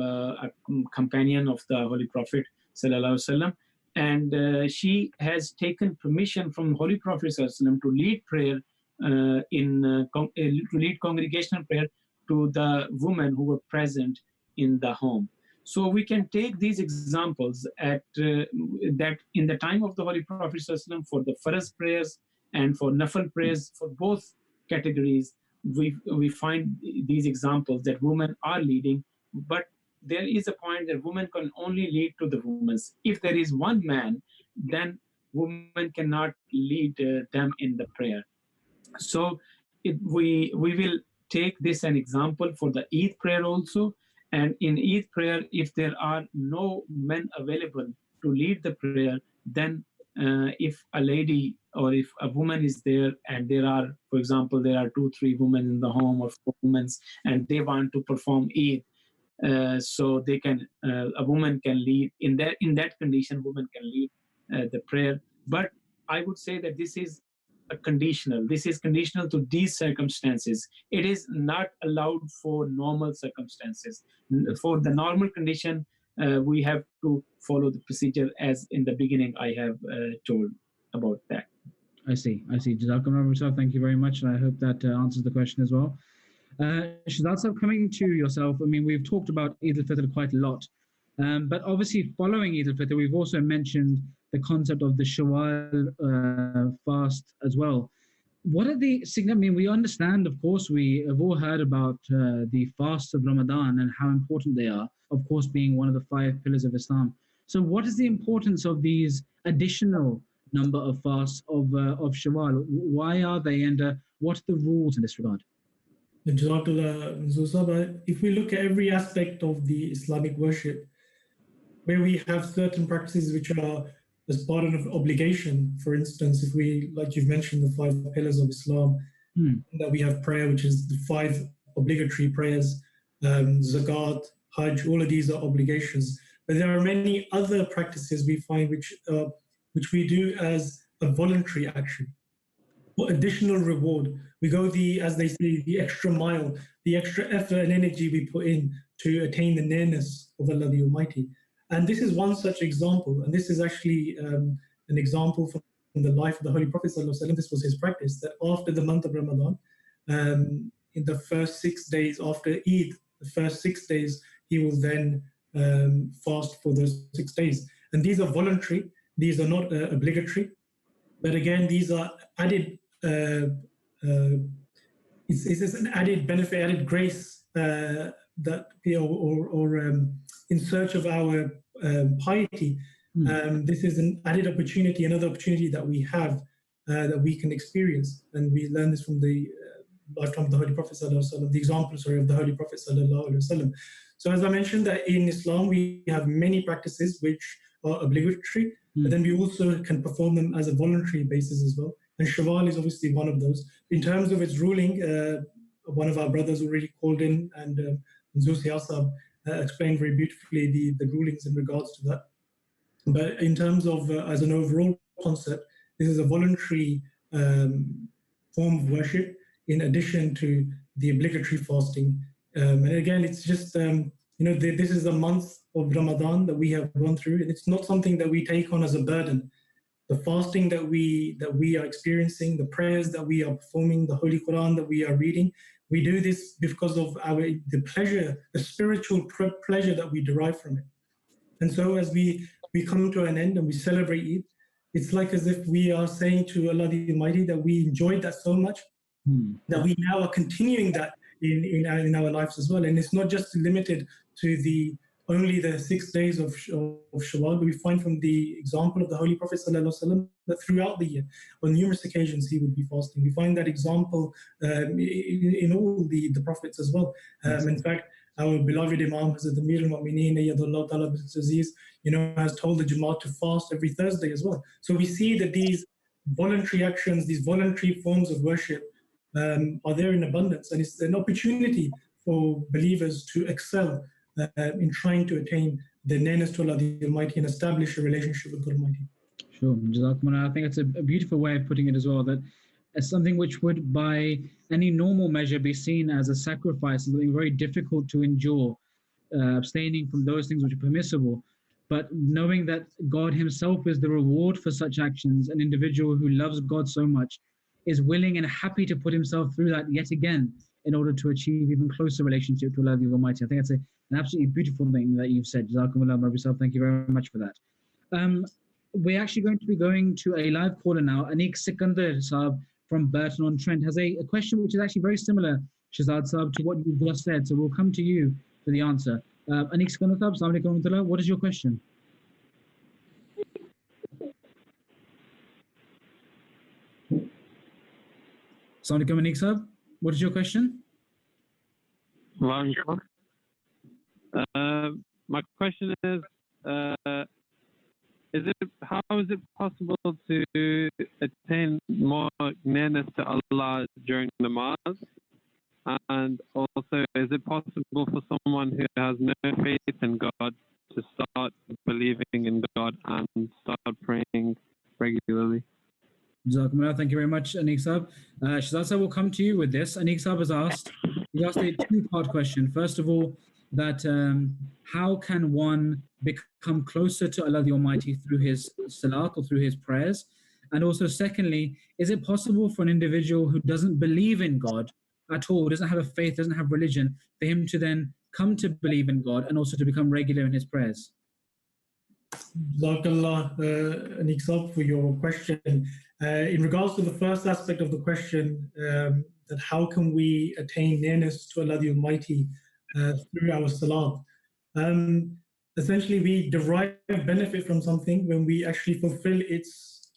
S4: a companion of the Holy Prophet Sallallahu Alaihi Wasallam, and she has taken permission from Holy Prophet Sallallahu Alaihi Wasallam to lead prayer to lead congregational prayer to the women who were present in the home. So we can take these examples at that in the time of the Holy Prophet Sallallahu Alaihi Wasallam for the Farz prayers and for Nafal prayers, for both categories, we find these examples that women are leading, but there is a point that women can only lead to the women. If there is one man, then women cannot lead them in the prayer. So we will take this an example for the Eid prayer also. And in Eid prayer, if there are no men available to lead the prayer, then if a lady or if a woman is there and there are, for example, there are 2-3 women in the home or 4 women and they want to perform Eid, so they can a woman can lead in that condition. Woman can lead the prayer, but I would say that this is conditional. This is conditional to these circumstances. It is not allowed for normal circumstances. For the normal condition, we have to follow the procedure as in the beginning I have told about that.
S2: I see. Jazakumullah, thank you very much. And I hope that answers the question as well. Shahzad Sahib, coming to yourself, I mean, we've talked about Eid al-Fitr quite a lot. But obviously, following Eid al-Fitr, we've also mentioned the concept of the Shawwal fast as well. What are the significant? I mean, we understand, of course, we have all heard about the fasts of Ramadan and how important they are, of course, being one of the 5 pillars of Islam. So what is the importance of these additional number of fasts of Shawwal? Why are they, and what are the rules in this regard?
S3: If we look at every aspect of the Islamic worship, where we have certain practices which are as part of an obligation, for instance, if we, like you've mentioned, the 5 pillars of Islam, that we have prayer, which is the 5 obligatory prayers, zakat, hajj, all of these are obligations. But there are many other practices we find which we do as a voluntary action. For additional reward, we go as they say, the extra mile, the extra effort and energy we put in to attain the nearness of Allah the Almighty. And this is one such example. And this is actually an example from the life of the Holy Prophet ﷺ. This was his practice, that after the month of Ramadan, in the first 6 days after Eid, the first 6 days, he will then fast for those 6 days. And these are voluntary. These are not obligatory. But again, these are added, it's an added benefit, added grace that, or in search of our piety. This is an added opportunity, another opportunity that we have that we can experience. And we learn this from the lifetime of the Holy Prophet sallallahu alaihi wasallam, the example, sorry, of the Holy Prophet sallallahu alaihi wasallam. So as I mentioned, that in Islam we have many practices which are obligatory, but then we also can perform them as a voluntary basis as well. And Shawwal is obviously one of those. In terms of its ruling, one of our brothers already called in, and Zusi Asab explained very beautifully the rulings in regards to that. But in terms of, as an overall concept, this is a voluntary form of worship in addition to the obligatory fasting. And again, it's just, this is a month of Ramadan that we have gone through. It's not something that we take on as a burden. The fasting that we are experiencing, the prayers that we are performing, the Holy Quran that we are reading, we do this because of the pleasure, the spiritual pleasure that we derive from it. And so as we come to an end and we celebrate Eid, it's like as if we are saying to Allah the Almighty that we enjoyed that so much that we now are continuing that in our lives as well. And it's not just limited to only the 6 days of Shawwal, but we find from the example of the Holy Prophet ﷺ that throughout the year, on numerous occasions, he would be fasting. We find that example in all the prophets as well. In fact, our beloved Imam, Hazrat Amir al-Mu'mineen, Ayyadullah Ta'ala Aziz, has told the Jamaat to fast every Thursday as well. So we see that these voluntary actions, these voluntary forms of worship are there in abundance. And it's an opportunity for believers to excel in trying to attain the nearness to Allah the Almighty and establish a relationship with God Almighty.
S2: Sure. I think it's a beautiful way of putting it as well, that as something which would by any normal measure be seen as a sacrifice, something very difficult to endure, abstaining from those things which are permissible. But knowing that God himself is the reward for such actions, an individual who loves God so much is willing and happy to put himself through that yet again in order to achieve even closer relationship to Allah the Almighty. I think that's an absolutely beautiful thing that you've said. Jazakumullah Rabbi. Thank you very much for that. We're actually going to be going to a live caller now. Anik Sikandar Saab from Burton-on-Trent has a question which is actually very similar, Shahzad Saab, to what you've just said. So we'll come to you for the answer. Anik Sikandar Saab, Assalamu alaikum wa rahmatullah. What is your question? Assalamu alaikum, Anik Saab. What is your question?
S7: My question is how is it possible to attain more nearness to Allah during namaz? And also, is it possible for someone who has no faith in God to start believing in God and start praying regularly?
S2: Thank you very much, Anik Saab. Shahzad Saab will come to you with this. Anik Saab has asked a two-part question. First of all, that how can one become closer to Allah the Almighty through his salat or through his prayers? And also, secondly, is it possible for an individual who doesn't believe in God at all, doesn't have a faith, doesn't have religion, for him to then come to believe in God and also to become regular in his prayers?
S3: Jazakallah, Anik Saab, for your question. In regards to the first aspect of the question, that how can we attain nearness to Allah the Almighty through our salat? Essentially, we derive benefit from something when we actually fulfill its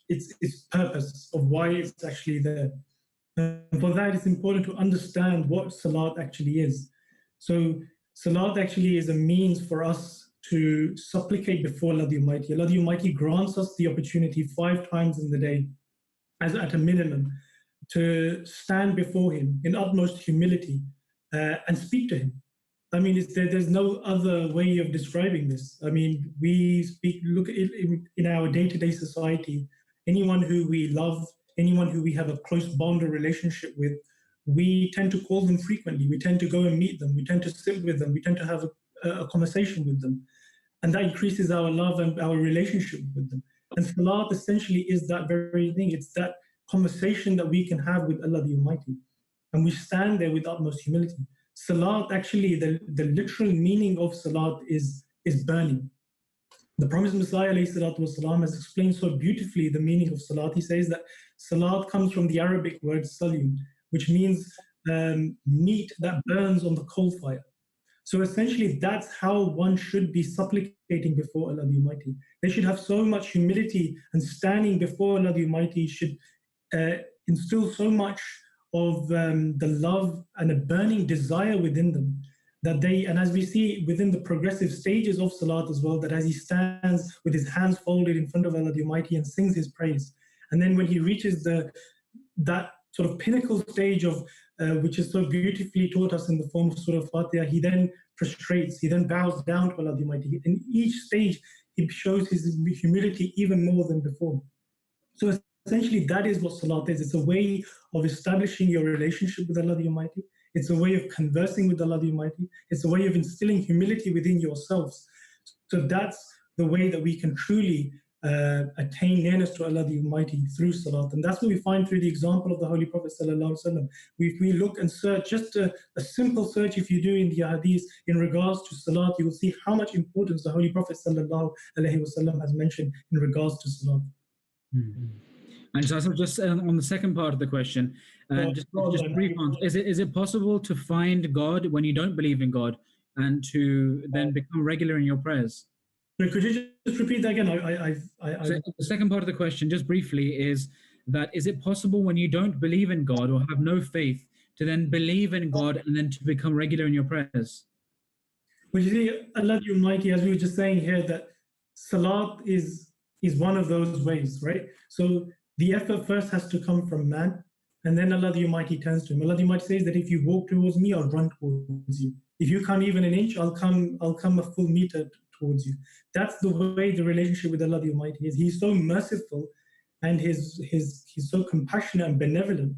S3: purpose of why it's actually there. For that, it's important to understand what salat actually is. So salat actually is a means for us to supplicate before Allah the Almighty. Allah the Almighty grants us the opportunity 5 times in the day, as at a minimum, to stand before Him in utmost humility and speak to Him. I mean, there's no other way of describing this. I mean, we speak, look in our day-to-day society, anyone who we love, anyone who we have a close bond or relationship with, we tend to call them frequently. We tend to go and meet them. We tend to sit with them. We tend to have a conversation with them. And that increases our love and our relationship with them. And salat essentially is that very thing. It's that conversation that we can have with Allah the Almighty. And we stand there with utmost humility. Salat, actually, the literal meaning of salat is burning. The Promised Messiah والسلام, has explained so beautifully the meaning of salat. He says that salat comes from the Arabic word salyun, which means meat that burns on the coal fire. So essentially, that's how one should be supplicating before Allah the Almighty. They should have so much humility, and standing before Allah the Almighty should instill so much of the love and a burning desire within them that they, and as we see within the progressive stages of Salat as well, that as he stands with his hands folded in front of Allah the Almighty and sings his praise, and then when he reaches that sort of pinnacle stage of which is so beautifully taught us in the form of Surah Fatiha, he then prostrates, he then bows down to Allah the Almighty. In each stage, he shows his humility even more than before. So essentially, that is what Salat is. It's a way of establishing your relationship with Allah the Almighty. It's a way of conversing with Allah the Almighty. It's a way of instilling humility within yourselves. So that's the way that we can truly attain nearness to Allah the Almighty through Salat. And that's what we find through the example of the Holy Prophet ﷺ. If we look and search, just a simple search if you do in the Hadith in regards to Salat, you will see how much importance the Holy Prophet ﷺ has mentioned in regards to Salat.
S2: Mm-hmm. And so just on the second part of the question, just brief answer, is it possible to find God when you don't believe in God and to then become regular in your prayers?
S3: Could you just repeat that again?
S2: So the second part of the question, just briefly, is it possible when you don't believe in God or have no faith to then believe in God and then to become regular in your prayers?
S3: Well, you see, Allah the Almighty, as we were just saying here, that Salat is one of those ways, right? So the effort first has to come from man, and then Allah the Almighty turns to him. Allah the Almighty says that if you walk towards me, I'll run towards you. If you come even an inch, I'll come a full meter towards you. That's the way the relationship with Allah the Almighty is. He's so merciful, and he's so compassionate and benevolent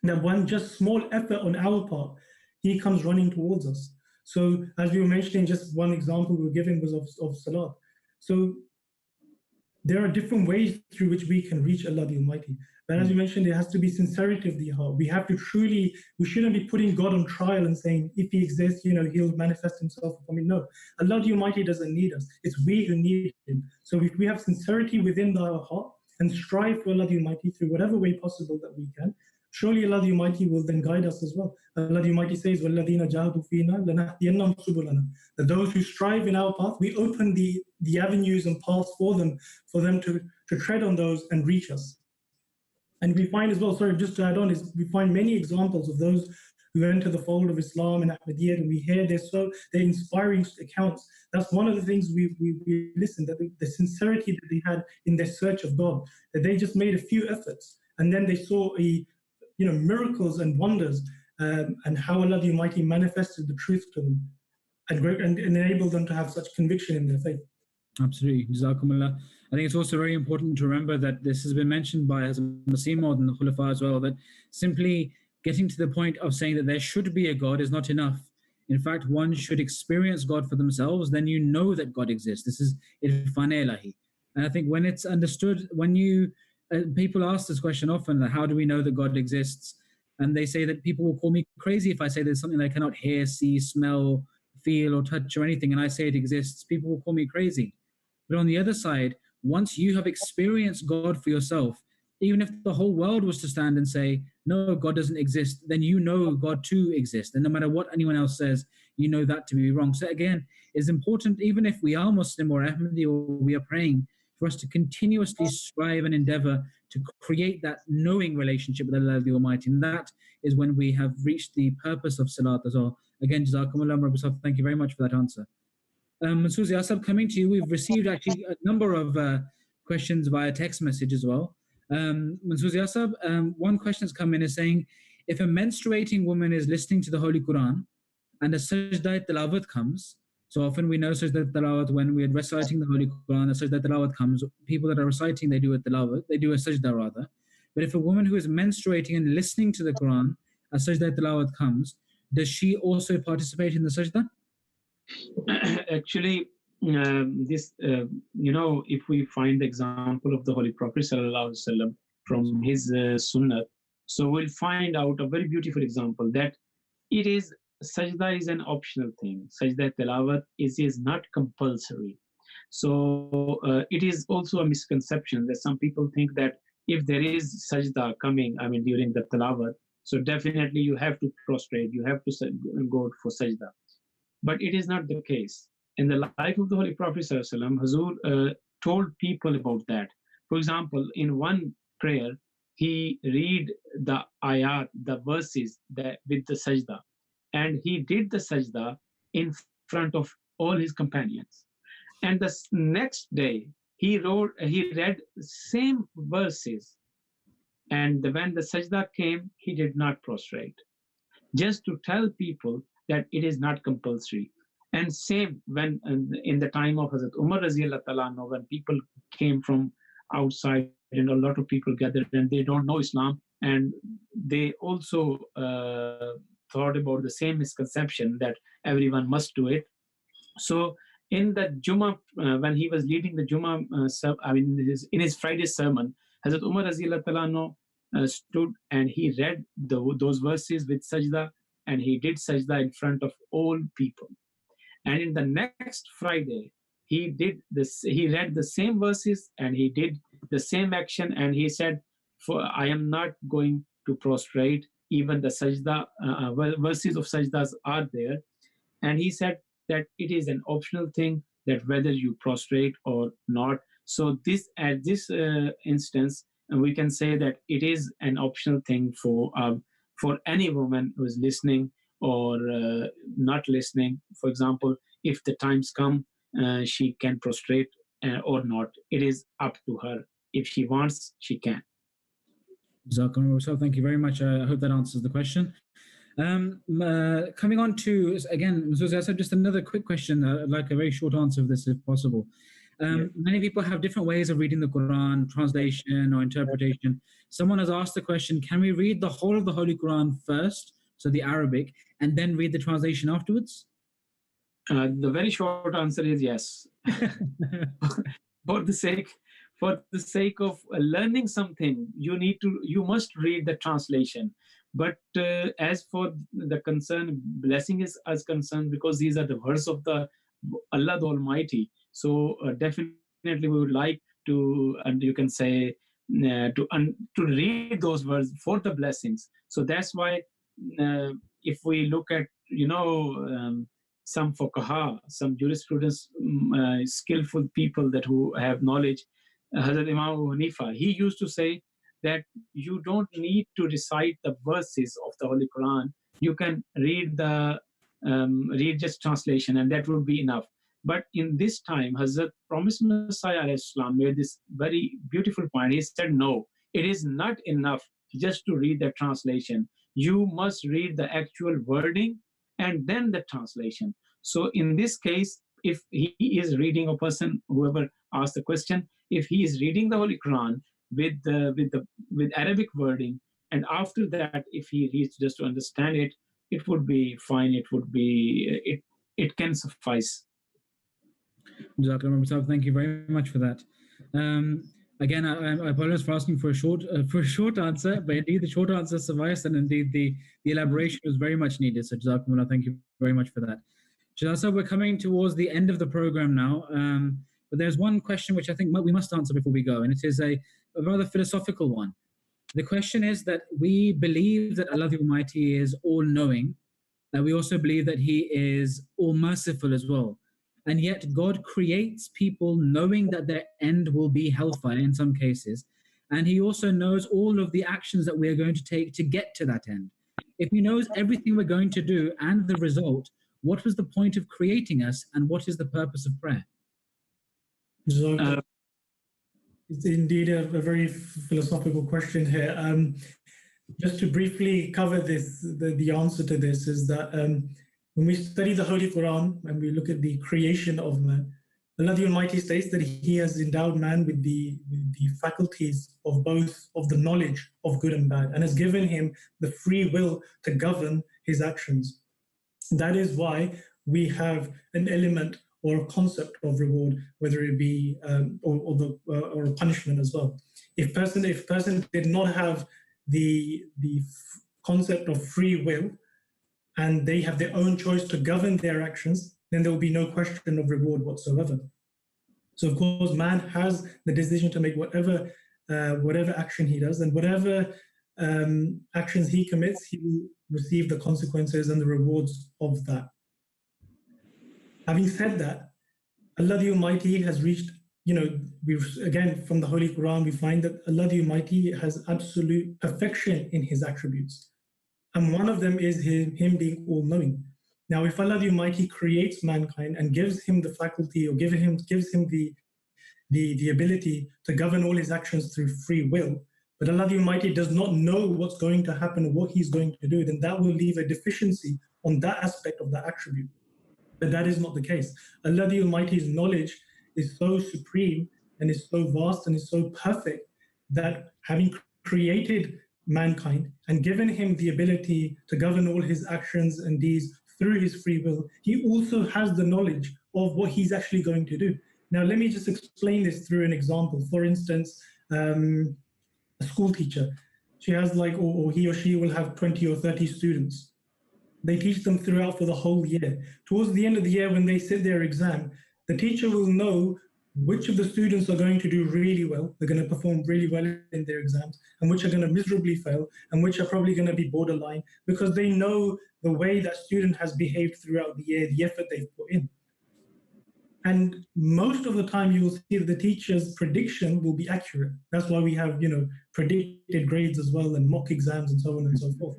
S3: that one just small effort on our part, he comes running towards us. So as we were mentioning, just one example we were giving was of Salat. So there are different ways through which we can reach Allah the Almighty. But as you mentioned, there has to be sincerity of the heart. We have to we shouldn't be putting God on trial and saying, if he exists, he'll manifest himself for me. No, Allah the Almighty doesn't need us. It's we who need him. So if we have sincerity within our heart and strive for Allah the Almighty through whatever way possible that we can, surely Allah the Almighty will then guide us as well. Allah the Almighty says, وَالَّذِينَ جَاهَدُوا فِينَا لَنَهْدِيَنَّهُمْ سُبُلَنَا. That those who strive in our path, we open the avenues and paths for them to tread on those and reach us. And we find as well, sorry, just to add on, is we find many examples of those who enter the fold of Islam and Ahmadiyyah, and we hear they're inspiring accounts. That's one of the things we listened, that the sincerity that they had in their search of God, that they just made a few efforts, and then they saw miracles and wonders, and how Allah the Almighty manifested the truth to them and enabled them to have such conviction in their faith.
S2: Absolutely. Jazakumullah. I think it's also very important to remember that this has been mentioned by Hazrat Masih Maud and the Khulafa as well, that simply getting to the point of saying that there should be a God is not enough. In fact, one should experience God for themselves, then you know that God exists. This is irfan ilahi. And I think when it's understood, when people ask this question often, how do we know that God exists? And they say that people will call me crazy if I say there's something they cannot hear, see, smell, feel, or touch or anything, and I say it exists. People will call me crazy. But on the other side, once you have experienced God for yourself, even if the whole world was to stand and say, no, God doesn't exist, then you know God too exists. And no matter what anyone else says, you know that to be wrong. So again, it's important, even if we are Muslim or Ahmadi or we are praying, for us to continuously strive and endeavor to create that knowing relationship with Allah the Almighty. And that is when we have reached the purpose of Salat as well. Again, Jazakumullah Rabbi, thank you very much for that answer. Mansoor Ziasab, coming to you, we've received actually a number of questions via text message as well. Mansoor Ziasab, one question that's come in is saying, if a menstruating woman is listening to the Holy Quran and a sajda tilawat comes, so often we know sajda tilawat when we are reciting the Holy Quran, a sajda tilawat comes, people that are reciting, they do a tilawat, they do a sajda rather. But if a woman who is menstruating and listening to the Quran, a sajda tilawat comes, does she also participate in the sajda?
S4: Actually, if we find the example of the Holy Prophet ﷺ from his sunnah, so we'll find out a very beautiful example that sajda is an optional thing. Sajda tilawat is not compulsory. So it is also a misconception that some people think that if there is sajda coming, during the tilawat, so definitely you have to prostrate, you have to go for sajda. But it is not the case. In the life of the Holy Prophet ﷺ, Hazur told people about that. For example, in one prayer, he read the ayat, the verses that with the sajda, and he did the sajda in front of all his companions. And the next day he read same verses, and when the sajda came, he did not prostrate, just to tell people that it is not compulsory. And same when in the time of Hazrat Umar Raziyallahu Ta'ala anhu, when people came from outside and a lot of people gathered and they don't know Islam, and they also thought about the same misconception that everyone must do it. So in the Jummah, when he was leading the Jummah, in his Friday sermon, Hazrat Umar Raziyallahu Ta'ala anhu, stood and he read those verses with sajda, and he did sajda in front of all people. And in the next Friday, he did this. He read the same verses and he did the same action. And he said, "For I am not going to prostrate. Even the sajda verses of sajdas are there." And he said that it is an optional thing, that whether you prostrate or not. So this at this instance, we can say that it is an optional thing for any woman who is listening or not listening. For example, if the times come, she can prostrate or not. It is up to her. If she wants, she can.
S2: Jazakallah. Thank you very much. I hope that answers the question. Coming on to, again, so I said just another quick question, like a very short answer of this if possible. Many people have different ways of reading the Quran, translation or interpretation. Someone has asked the question, can we read the whole of the Holy Quran first, so the Arabic, and then read the translation afterwards?
S4: The very short answer is yes. For the sake of learning something, you must read the translation. But as for the concern, blessing is as concerned, because these are the words of the Allah the Almighty. So definitely we would like to, and you can say, to read those words for the blessings. So that's why if we look at, some fuqaha, some jurisprudence, skillful people that who have knowledge, Hazrat Imam Abu Hanifa, he used to say that you don't need to recite the verses of the Holy Quran. You can read read just translation, and that would be enough. But in this time, Hazrat Promised Messiah Islam made this very beautiful point. He said, no, it is not enough just to read the translation. You must read the actual wording and then the translation. So in this case, if he is reading, a person, whoever asked the question, if he is reading the Holy Quran with Arabic wording, and after that, if he reads just to understand it, it would be fine. It can suffice.
S2: Thank you very much for that. Again, I apologize for asking for a short answer, but indeed the short answer sufficed, and indeed the elaboration was very much needed. So Jazakumullah, thank you very much for that. Shahzad, we're coming towards the end of the program now, but there's one question which I think we must answer before we go, and it is a rather philosophical one. The question is that we believe that Allah the Almighty is all-knowing, and we also believe that He is all-merciful as well. And yet God creates people knowing that their end will be hellfire in some cases. And He also knows all of the actions that we are going to take to get to that end. If He knows everything we're going to do and the result, what was the point of creating us, and what is the purpose of prayer?
S3: It's indeed a very philosophical question here. Just to briefly cover this, the answer to this is that when we study the Holy Quran and we look at the creation of man, Allah the Almighty states that He has endowed man with the faculties of both of the knowledge of good and bad, and has given him the free will to govern his actions. That is why we have an element or a concept of reward, whether it be or a punishment as well. If person did not have the concept of free will, and they have their own choice to govern their actions, then there will be no question of reward whatsoever. So of course, man has the decision to make whatever action he does, and whatever actions he commits, he will receive the consequences and the rewards of that. Having said that, Allah the Almighty has reached we've again from the Holy Quran we find that Allah the Almighty has absolute perfection in His attributes, and one of them is Him being all-knowing. Now, if Allah the Almighty creates mankind and gives him the faculty or gives him the ability to govern all his actions through free will, but Allah the Almighty does not know what's going to happen or what He's going to do, then that will leave a deficiency on that aspect of that attribute. But that is not the case. Allah the Almighty's knowledge is so supreme and is so vast and is so perfect that having created mankind and given him the ability to govern all his actions and deeds through his free will, He also has the knowledge of what He's actually going to do. Now, let me just explain this through an example. For instance, a school teacher, she has or he or she will have 20 or 30 students. They teach them throughout for the whole year. Towards the end of the year, when they sit their exam, the teacher will know which of the students are going to do really well, they're going to perform really well in their exams, and which are going to miserably fail, and which are probably going to be borderline, because they know the way that student has behaved throughout the year, the effort they've put in. And most of the time you will see that the teacher's prediction will be accurate. That's why we have, predicted grades as well, and mock exams and so on and so forth.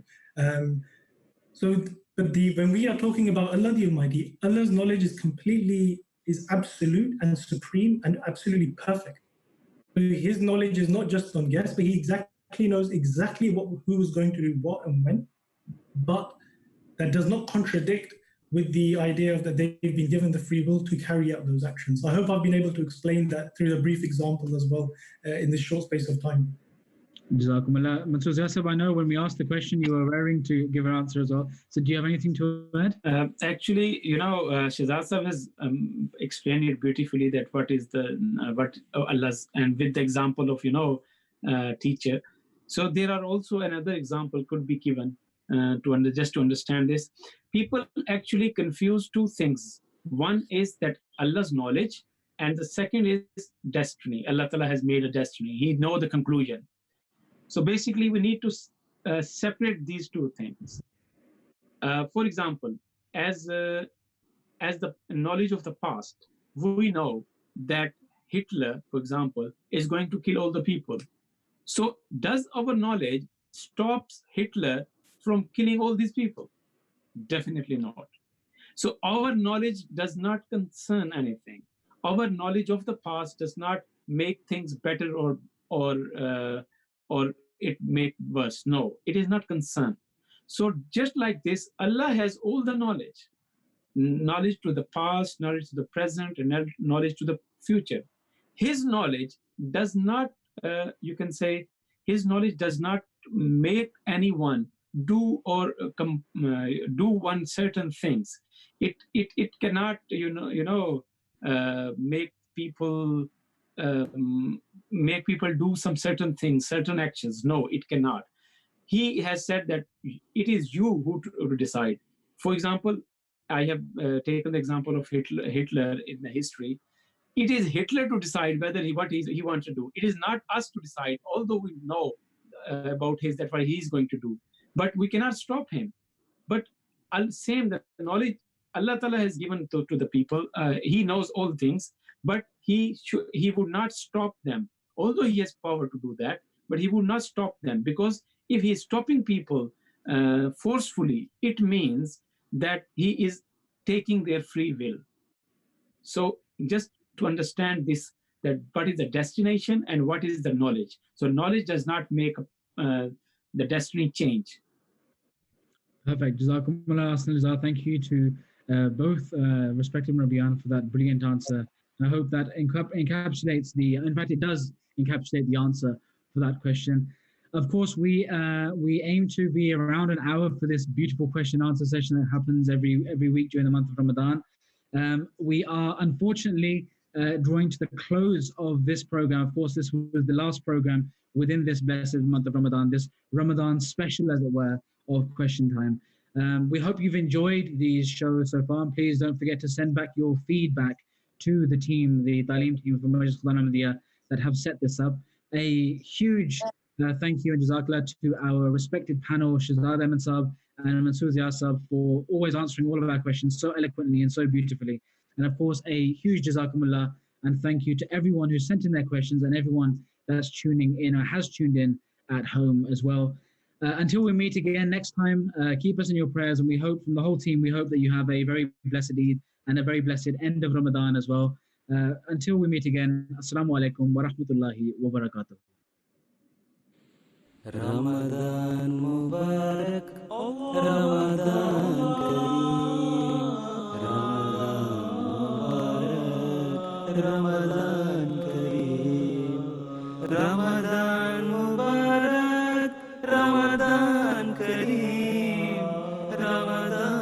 S3: When we are talking about Allah the Almighty, Allah's knowledge is absolute and supreme and absolutely perfect. His knowledge is not just on guess, but He exactly knows exactly who is going to do what and when. But that does not contradict with the idea of that they've been given the free will to carry out those actions. I hope I've been able to explain that through a brief example as well in this short space of time.
S2: Jazakumullah. Mansoor Yasab, I know when we asked the question, you were raring to give an answer as well. So do you have anything to add?
S4: Actually, Shahzad Sahib has explained it beautifully, that what is what Allah's, and with the example of, teacher. So there are also another example could be given just to understand this. People actually confuse two things. One is that Allah's knowledge, and the second is destiny. Allah Ta'ala has made a destiny. He knows the conclusion. So basically, we need to separate these two things. For example, as the knowledge of the past, we know that Hitler, for example, is going to kill all the people. So does our knowledge stops Hitler from killing all these people? Definitely not. So our knowledge does not concern anything. Our knowledge of the past does not make things better or it make worse. No, it is not concerned. So just like this, Allah has all the knowledge to the past, knowledge to the present, and knowledge to the future. His knowledge does not, His knowledge does not make anyone do or do one certain things. It cannot, make people do some certain things, certain actions. No, it cannot. He has said that it is you who decide. For example, I have taken the example of Hitler in the history. It is Hitler to decide whether what he wants to do. It is not us to decide, although we know about what he's going to do. But we cannot stop him. But the knowledge Allah Ta'ala has given to the people, He knows all things, but He would not stop them. Although He has power to do that, but He would not stop them, because if He is stopping people forcefully, it means that He is taking their free will. So just to understand this, that what is the destination and what is the knowledge. So knowledge does not make the destiny change.
S2: Perfect. Jazakumullah Ahsan. Thank you to both respective Rabian for that brilliant answer. And I hope that encapsulates it does encapsulate the answer for that question. Of course, we aim to be around an hour for this beautiful question and answer session that happens every week during the month of Ramadan. We are unfortunately drawing to the close of this program. Of course, this was the last program within this blessed month of Ramadan, this Ramadan special, as it were, of question time. We hope you've enjoyed these shows so far. And please don't forget to send back your feedback to the team, the TALIM team from Majlis Quran Ahmadiyya that have set this up. A huge thank you and jazakallah to our respected panel, Shahzad Ahmed Saab and Mansoor Yasab, for always answering all of our questions so eloquently and so beautifully. And of course, a huge jazakumullah And thank you to everyone who sent in their questions and everyone that's tuning in or has tuned in at home as well. Until we meet again next time, keep us in your prayers, and we hope from the whole team, we hope that you have a very blessed Eid and a very blessed end of Ramadan as well. Until we meet again, Assalamu alaikum wa rahmatullahi wa barakatuh.
S1: Ramadan Mubarak, Ramadan Kareem, Ramadan Mubarak, Ramadan Kareem, Ramadan Kareem, Ramadan